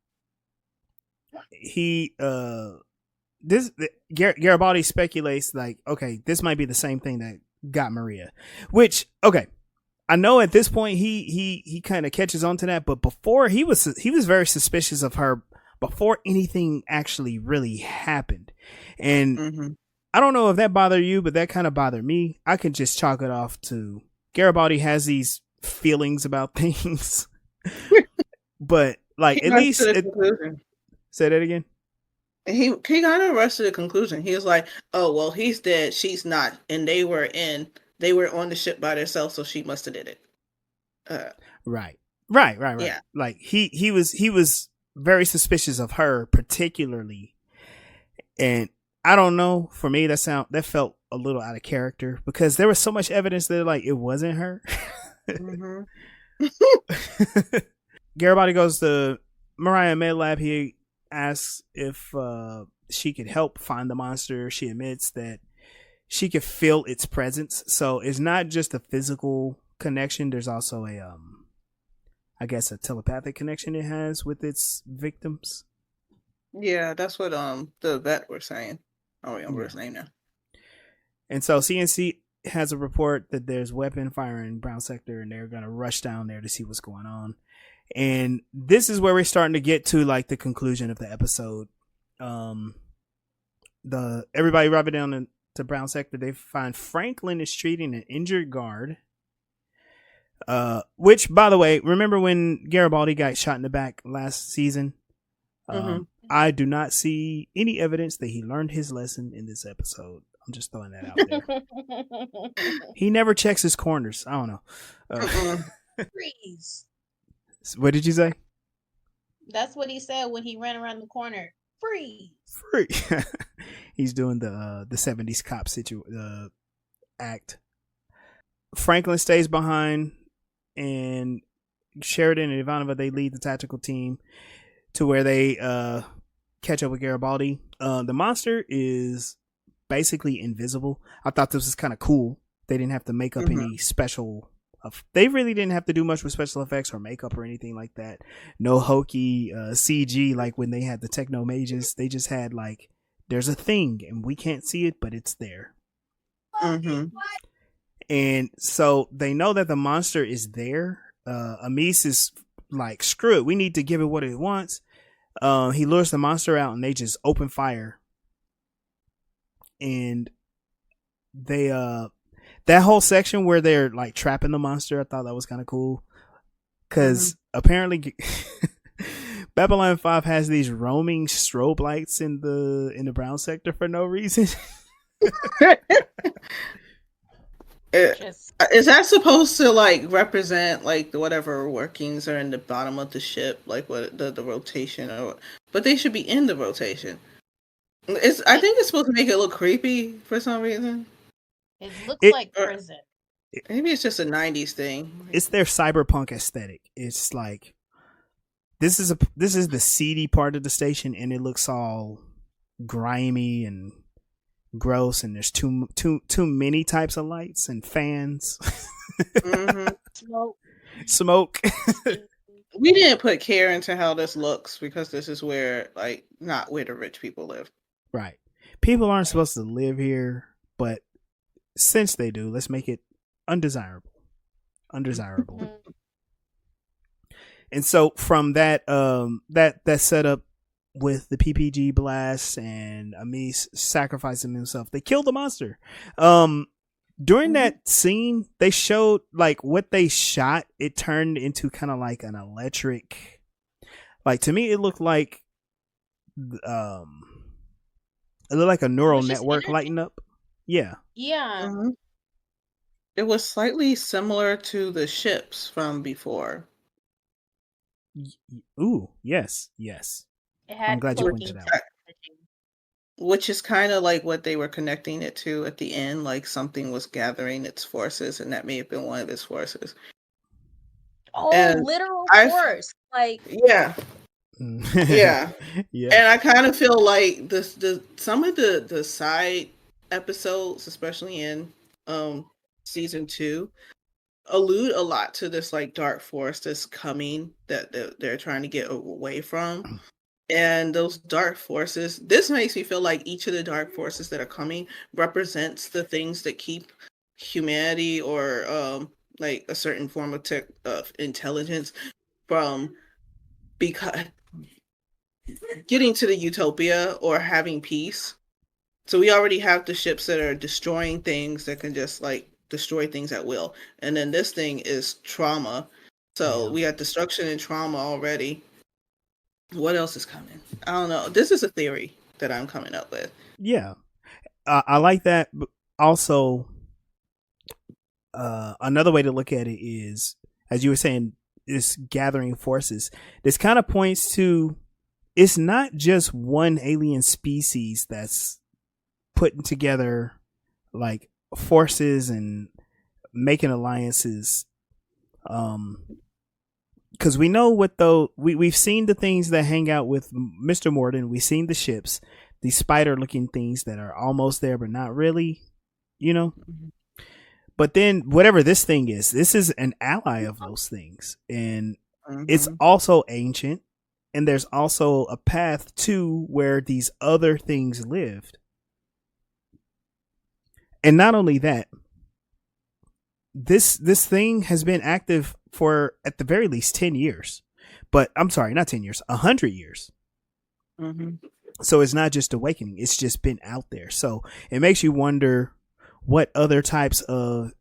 Speaker 1: Garibaldi speculates like, okay, this might be the same thing that got Maria, which, okay, I know at this point he kind of catches on to that, but before he was very suspicious of her before anything actually really happened. And I don't know if that bothered you, but that kind of bothered me. I can just chalk it off to Garibaldi has these feelings about things. But like at least say that again.
Speaker 2: He kind of rushed to the conclusion. He was like, "Oh well, he's dead. She's not, and they were on the ship by themselves, so she must have did it."
Speaker 1: Right.
Speaker 2: Yeah.
Speaker 1: Like he was very suspicious of her particularly, and I don't know. For me, that felt a little out of character because there was so much evidence that like it wasn't her. Garibaldi goes to Mariah Med Lab. He asks if she could help find the monster. She admits that she could feel its presence. So it's not just a physical connection. There's also I guess a telepathic connection it has with its victims.
Speaker 2: Yeah, that's what the vet was saying. I don't remember his name now.
Speaker 1: And so CNC has a report that there's weapon fire in Brown Sector, and they're gonna rush down there to see what's going on. And this is where we're starting to get to like the conclusion of the episode. Everybody arriving down to Brown Sector, they find Franklin is treating an injured guard. Which, by the way, remember when Garibaldi got shot in the back last season? I do not see any evidence that he learned his lesson in this episode. I'm just throwing that out there. He never checks his corners. I don't know.
Speaker 3: Freeze.
Speaker 1: What did you say?
Speaker 3: That's what he said when he ran around the corner. Free.
Speaker 1: He's doing the 70s cop act. Franklin stays behind, and Sheridan and Ivanova, they lead the tactical team to where they catch up with Garibaldi. The monster is basically invisible. I thought this was kind of cool. They didn't have to make up any special. They really didn't have to do much with special effects or makeup or anything like that. No hokey CG like when they had the Techno Mages. They just had like, there's a thing and we can't see it, but it's there. And so they know that the monster is there. Amis is like, screw it, we need to give it what it wants. He lures the monster out and they just open fire. And they that whole section where they're like trapping the monster, I thought that was kind of cool. Cause apparently Babylon 5 has these roaming strobe lights in the Brown Sector for no reason.
Speaker 2: Is that supposed to like represent like whatever workings are in the bottom of the ship, like what the rotation but they should be in the rotation. I think it's supposed to make it look creepy for some reason.
Speaker 3: It looks like prison.
Speaker 2: Maybe it's just a 90s thing.
Speaker 1: It's their cyberpunk aesthetic. It's like this is the seedy part of the station, and it looks all grimy and gross, and there's too many types of lights and fans. Smoke.
Speaker 2: We didn't put care into how this looks because this is where like not where the rich people live.
Speaker 1: Right. People aren't supposed to live here, but since they do, let's make it undesirable. And so from that that setup with the PPG blast and Amis sacrificing himself, they killed the monster. During that scene, they showed like what they shot. It turned into kind of like an electric, like to me, it looked like a neural network lighting up. Yeah.
Speaker 2: It was slightly similar to the ships from before.
Speaker 1: Ooh, yes. I'm glad you pointed out.
Speaker 2: Which is kind of like what they were connecting it to at the end, like something was gathering its forces, and that may have been one of its forces.
Speaker 3: Oh, and literal force! Like
Speaker 2: yeah. And I kind of feel like some of the side episodes, especially in season 2, allude a lot to this like dark force that's coming that they're trying to get away from. And those dark forces, this makes me feel like each of the dark forces that are coming represents the things that keep humanity or like a certain form of tech of intelligence from because getting to the utopia or having peace. So we already have the ships that are destroying things that can just like destroy things at will. And then this thing is trauma. So
Speaker 1: Yeah.
Speaker 2: we got destruction and trauma already. What else is coming? I don't know. This is a theory that I'm coming up with.
Speaker 1: Yeah. I like that. But also, another way to look at it is, as you were saying, this gathering forces. This kind of points to it's not just one alien species that's putting together like forces and making alliances. Because we know what though we've seen the things that hang out with Mr. Morden. We've seen the ships, these spider-looking things that are almost there but not really, you know. But then whatever this thing is, this is an ally of those things, and it's also ancient. And there's also a path to where these other things lived. And not only that, this thing has been active for at the very least 10 years. But I'm sorry, not 10 years, 100 years. So it's not just awakening. It's just been out there. So it makes you wonder what other types of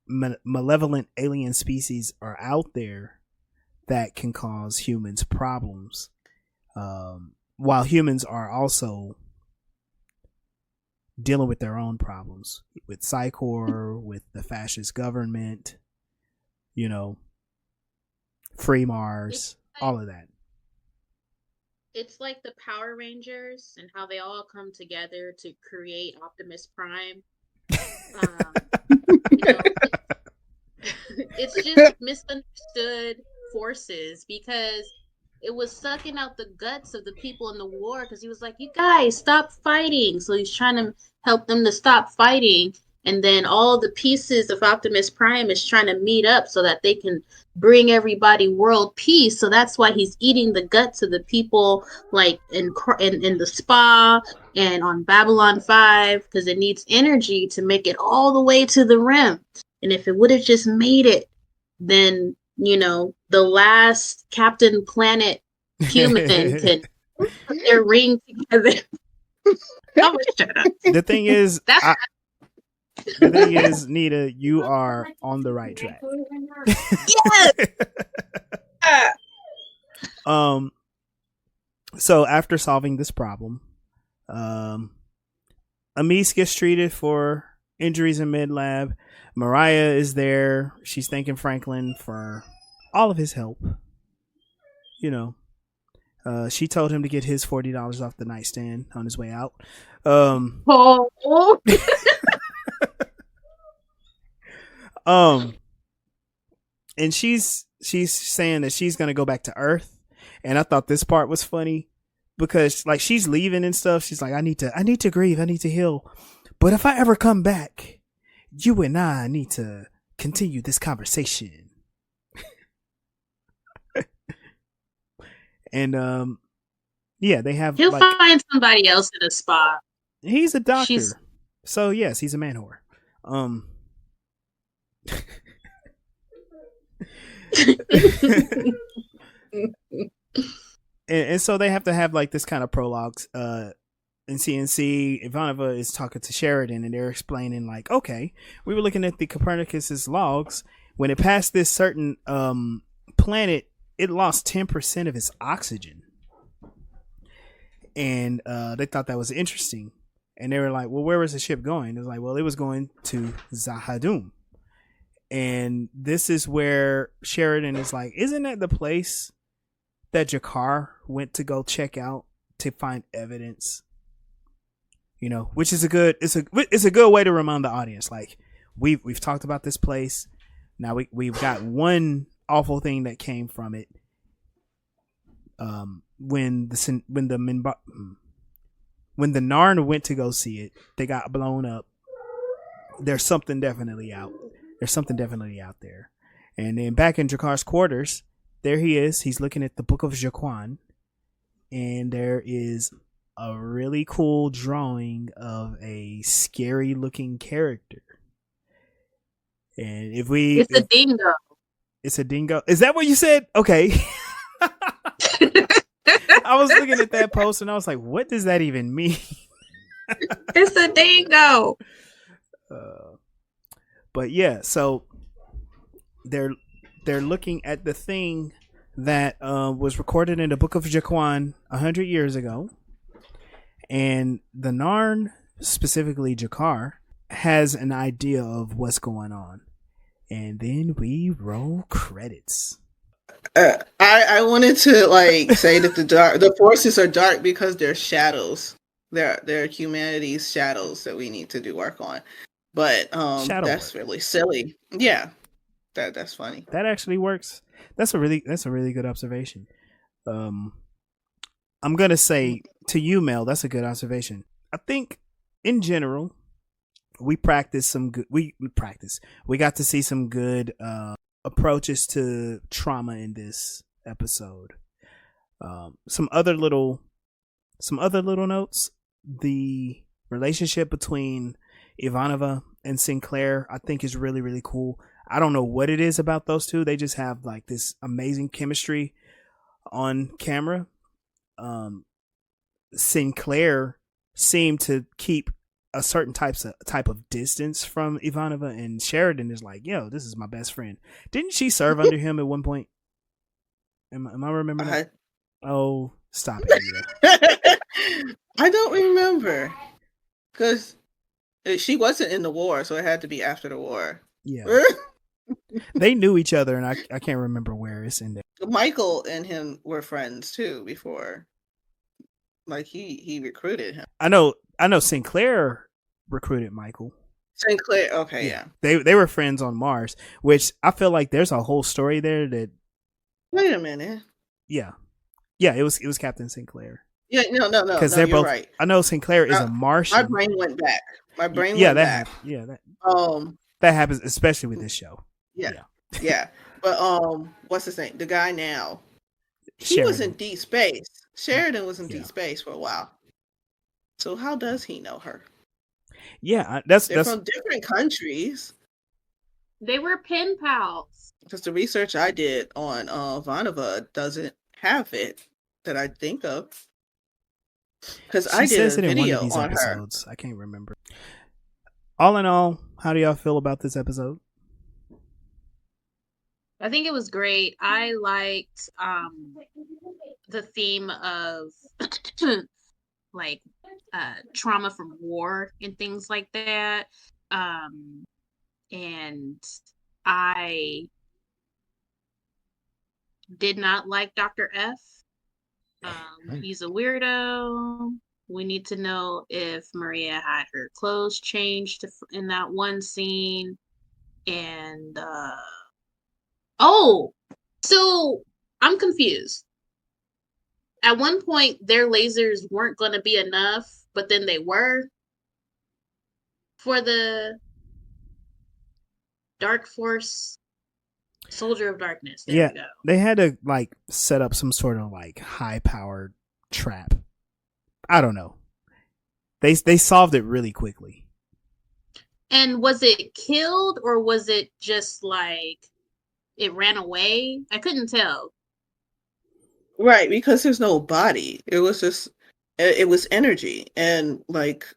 Speaker 1: malevolent alien species are out there that can cause humans problems, while humans are also dealing with their own problems with Psychor, with the fascist government, you know, Free Mars, all of that.
Speaker 3: It's like the Power Rangers and how they all come together to create Optimus Prime. You know, it's just misunderstood forces because it was sucking out the guts of the people in the war because he was like, you guys stop fighting. So he's trying to help them to stop fighting, and then all the pieces of Optimus Prime is trying to meet up so that they can bring everybody world peace. So that's why he's eating the guts of the people like in the spa and on Babylon 5 because it needs energy to make it all the way to the rim. And if it would have just made it, then, you know, the last Captain Planet human can put their ring together.
Speaker 1: The thing is, Nita, you are on the right track.
Speaker 3: Yes.
Speaker 1: So after solving this problem, Amis gets treated for injuries in mid-lab. Mariah is there. She's thanking Franklin for all of his help. You know, she told him to get his $40 off the nightstand on his way out. And she's saying that she's gonna go back to Earth, and I thought this part was funny because like she's leaving and stuff. She's like, I need to grieve, I need to heal, but if I ever come back, you and I need to continue this conversation. And yeah, they have.
Speaker 3: He'll find somebody else in a spa.
Speaker 1: He's a doctor, so yes, he's a man whore. and so they have to have like this kind of prologues. In CNC, Ivanova is talking to Sheridan, and they're explaining like, okay, we were looking at the Copernicus's logs. When it passed this certain planet, it lost 10% of its oxygen, and they thought that was interesting. And they were like, well, where was the ship going? It was like, well, it was going to Zahadum. And this is where Sheridan is like, isn't that the place that Jakar went to go check out to find evidence? You know, which is a good way to remind the audience, like we've talked about this place. Now we've got one awful thing that came from it. When the Narn went to go see it, they got blown up. There's something definitely out. There's something definitely out there. And then back in Jakar's quarters, there he is. He's looking at the Book of Jaquan, and there is a really cool drawing of a scary looking character. And
Speaker 3: It's a dingo.
Speaker 1: it's a dingo. Is that what you said? Okay. I was looking at that post and I was like, what does that even mean?
Speaker 3: It's a dingo.
Speaker 1: But yeah, so they're looking at the thing that was recorded in the Book of Jaquan 100 years ago, and the Narn, specifically Jakar, has an idea of what's going on, and then we roll credits.
Speaker 2: I wanted to like say that the forces are dark because they're shadows. They're humanity's shadows that we need to do work on. But
Speaker 1: Shadow
Speaker 2: that's
Speaker 1: work.
Speaker 2: really silly. Yeah, that's funny.
Speaker 1: That actually works. That's a really good observation. I'm gonna say to you, Mel, that's a good observation. I think in general, we practice some good. We got to see some good approaches to trauma in this episode. Some other little notes. The relationship between Ivanova and Sinclair, I think, is really, really cool. I don't know what it is about those two. They just have like this amazing chemistry on camera. Sinclair seemed to keep a certain type of distance from Ivanova, and Sheridan is like, yo, this is my best friend. Didn't she serve under him at one point? Am I remembering that? Oh, stop it.
Speaker 2: I don't remember. Because she wasn't in the war, so it had to be after the war.
Speaker 1: Yeah. They knew each other, and I can't remember where it's in there.
Speaker 2: Michael and him were friends, too, before. Like, he recruited him.
Speaker 1: I know Sinclair recruited Michael.
Speaker 2: Sinclair, okay, yeah.
Speaker 1: They were friends on Mars, which I feel like there's a whole story there that...
Speaker 2: Wait a minute.
Speaker 1: Yeah, it was Captain Sinclair.
Speaker 2: Yeah, no,
Speaker 1: because they're both right. I know Sinclair is a Martian.
Speaker 2: My brain went back. That
Speaker 1: happens, especially with this show.
Speaker 2: Yeah. But what's his name? The guy now. He
Speaker 1: Sheridan.
Speaker 2: was in deep space. Sheridan was in deep space for a while. So how does he know her?
Speaker 1: Yeah,
Speaker 2: they're from different countries.
Speaker 3: They were pen pals.
Speaker 2: Because the research I did on Ivanova doesn't have it that I think of. Because I did a video
Speaker 1: in one of these
Speaker 2: on
Speaker 1: episodes. I can't remember. All in all, how do y'all feel about this episode?
Speaker 3: I think it was great. I liked the theme of like trauma from war and things like that. And I did not like Dr. F. He's a weirdo. We need to know if Maria had her clothes changed in that one scene. And so I'm confused. At one point, their lasers weren't going to be enough, but then they were for the Dark Force Soldier of Darkness. There we go.
Speaker 1: They had to like set up some sort of like high-powered trap. I don't know. They solved it really quickly.
Speaker 3: And was it killed or was it just like it ran away? I couldn't tell.
Speaker 2: Right, because there's no body. It was just it was energy, and like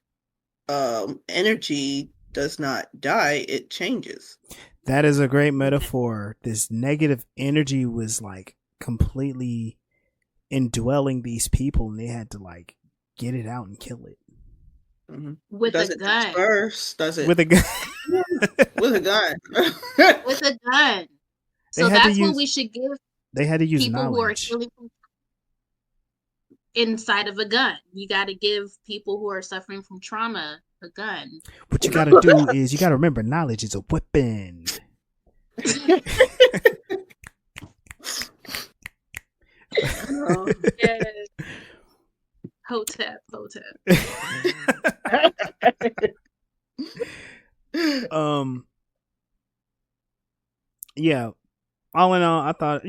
Speaker 2: energy does not die, it changes.
Speaker 1: That is a great metaphor. This negative energy was like completely indwelling these people, and they had to like get it out and kill it.
Speaker 2: Mm-hmm.
Speaker 3: With a gun.
Speaker 2: Disperse? Does it?
Speaker 1: With a gun.
Speaker 2: With a gun.
Speaker 3: With a gun. So that's what we should give.
Speaker 1: They had to use
Speaker 3: people
Speaker 1: knowledge.
Speaker 3: Who are killing inside of a gun. You got to give people who are suffering from trauma a gun.
Speaker 1: What you got to do is you got to remember, knowledge is a weapon.
Speaker 3: Oh, yes. Hotep.
Speaker 1: Yeah. All in all, I thought,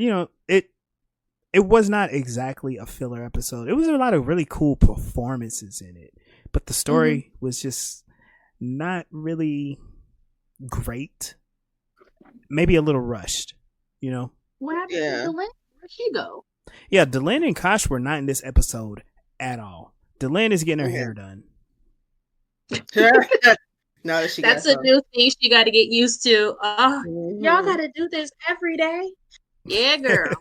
Speaker 1: it was not exactly a filler episode. It was a lot of really cool performances in it, but the story was just not really great. maybe a little rushed, you know?
Speaker 3: What happened to Delenn? Where'd she go?
Speaker 1: Yeah, Delenn and Kosh were not in this episode at all. Delenn is getting her hair done.
Speaker 2: Now that she
Speaker 3: That's a new thing she got to get used to. Y'all got to do this every day. Yeah, girl.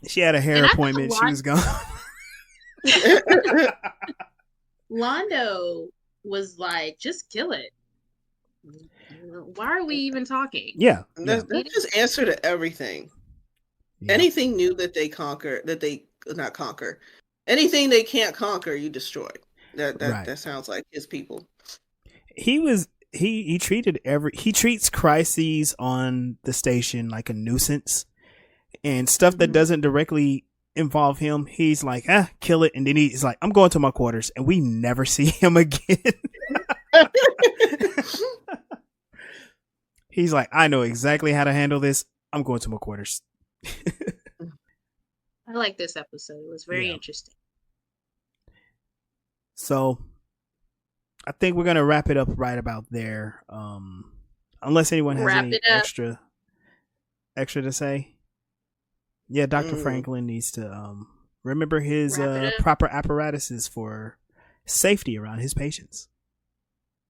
Speaker 1: She had a hair appointment. She was gone.
Speaker 3: Londo was like, just kill it. Why are we even talking?
Speaker 1: Yeah.
Speaker 2: That's just answer to everything. Yeah. Anything new that they not conquer. Anything they can't conquer, you destroy. That sounds like his people. He
Speaker 1: treats crises on the station like a nuisance, and stuff that doesn't directly involve him, he's like, kill it, and then he's like, I'm going to my quarters, and we never see him again. He's like, I know exactly how to handle this. I'm going to my quarters.
Speaker 3: I like this episode. It was very interesting.
Speaker 1: So I think we're gonna wrap it up right about there. Unless anyone has any extra to say. Yeah, Dr. Franklin needs to remember his proper apparatuses for safety around his patients.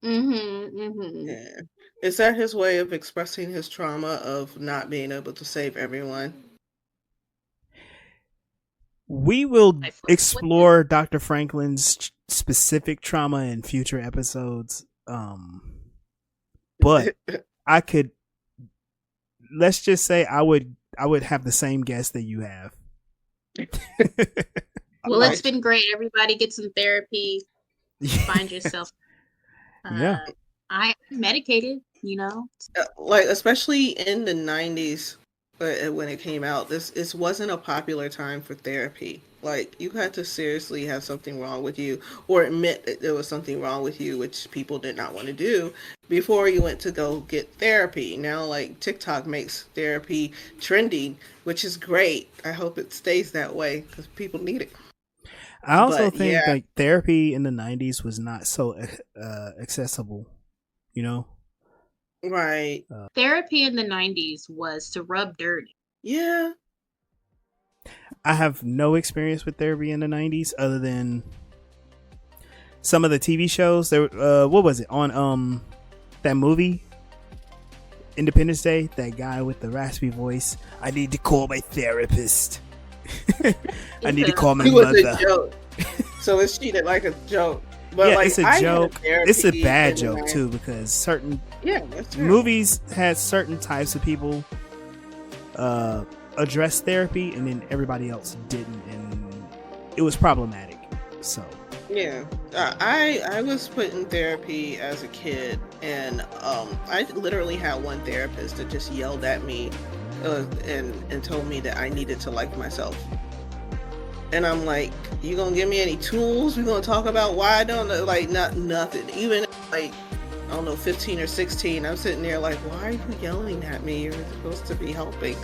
Speaker 2: Yeah. Is that his way of expressing his trauma of not being able to save everyone?
Speaker 1: We will explore Dr. Franklin's specific trauma in future episodes. But let's just say I would have the same guess that you have.
Speaker 3: Well, it's been great. Everybody get some therapy. Find yourself. I medicated,
Speaker 2: like especially in the 90s when it came out, this wasn't a popular time for therapy. Like, you had to seriously have something wrong with you or admit that there was something wrong with you, which people did not want to do before you went to go get therapy. Now, like, TikTok makes therapy trendy, which is great. I hope it stays that way because people need it.
Speaker 1: I also think like therapy in the 90s was not so accessible,
Speaker 2: Right.
Speaker 3: Therapy in the 90s was to rub dirt.
Speaker 2: Yeah.
Speaker 1: I have no experience with therapy in the 90s other than some of the TV shows. There, what was it on that movie Independence Day? That guy with the raspy voice. I need to call my therapist. I need to call my mother.
Speaker 2: A joke. So it's treated like a joke. But
Speaker 1: yeah, it's a joke. It's a bad joke too, because certain movies had certain types of people address therapy, and then everybody else didn't, and it was problematic. So
Speaker 2: yeah, I was put in therapy as a kid, and I literally had one therapist that just yelled at me and told me that I needed to like myself. And I'm like, you gonna give me any tools? We gonna talk about why I don't know? Like, nothing. Even like, I don't know, 15 or 16, I'm sitting there like, why are you yelling at me? You're supposed to be helping.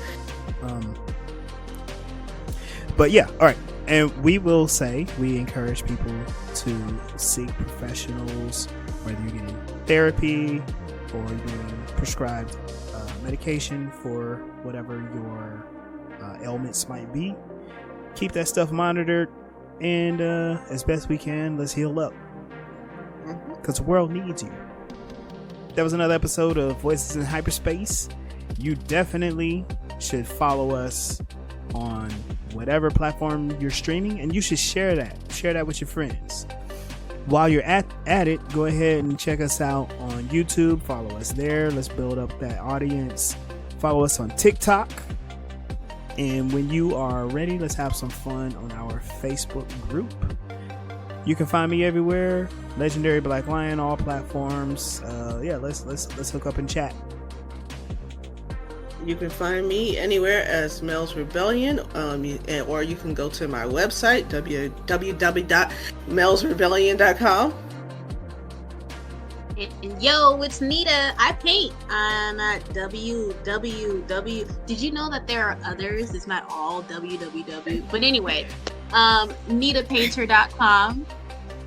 Speaker 1: But yeah, all right. And we will say we encourage people to seek professionals, whether you're getting therapy or you're getting prescribed medication for whatever your ailments might be. Keep that stuff monitored, and as best we can, let's heal up, because the world needs you. That was another episode of Voices in Hyperspace. You definitely should follow us on whatever platform you're streaming, and you should share that with your friends. While you're at it, go ahead and check us out on YouTube. Follow us there. Let's build up that audience. Follow us on TikTok. And when you are ready, let's have some fun on our Facebook group. You can find me everywhere. Legendary Black Lion, all platforms. Let's hook up and chat.
Speaker 2: You can find me anywhere as Mel's Rebellion, or you can go to my website, www.melsrebellion.com.
Speaker 3: And yo, it's Nita. I paint. I'm at www. Did you know that there are others? It's not all www. But anyway, nitapainter.com.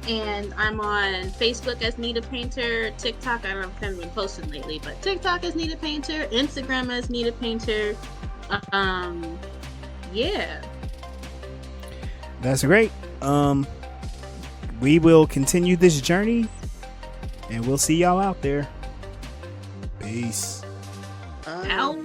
Speaker 3: And I'm on Facebook as Nita Painter, TikTok, I haven't been posting lately, but TikTok as Nita Painter, Instagram as Nita Painter. Yeah.
Speaker 1: That's great. We will continue this journey and we'll see y'all out there. Peace.
Speaker 3: Ow.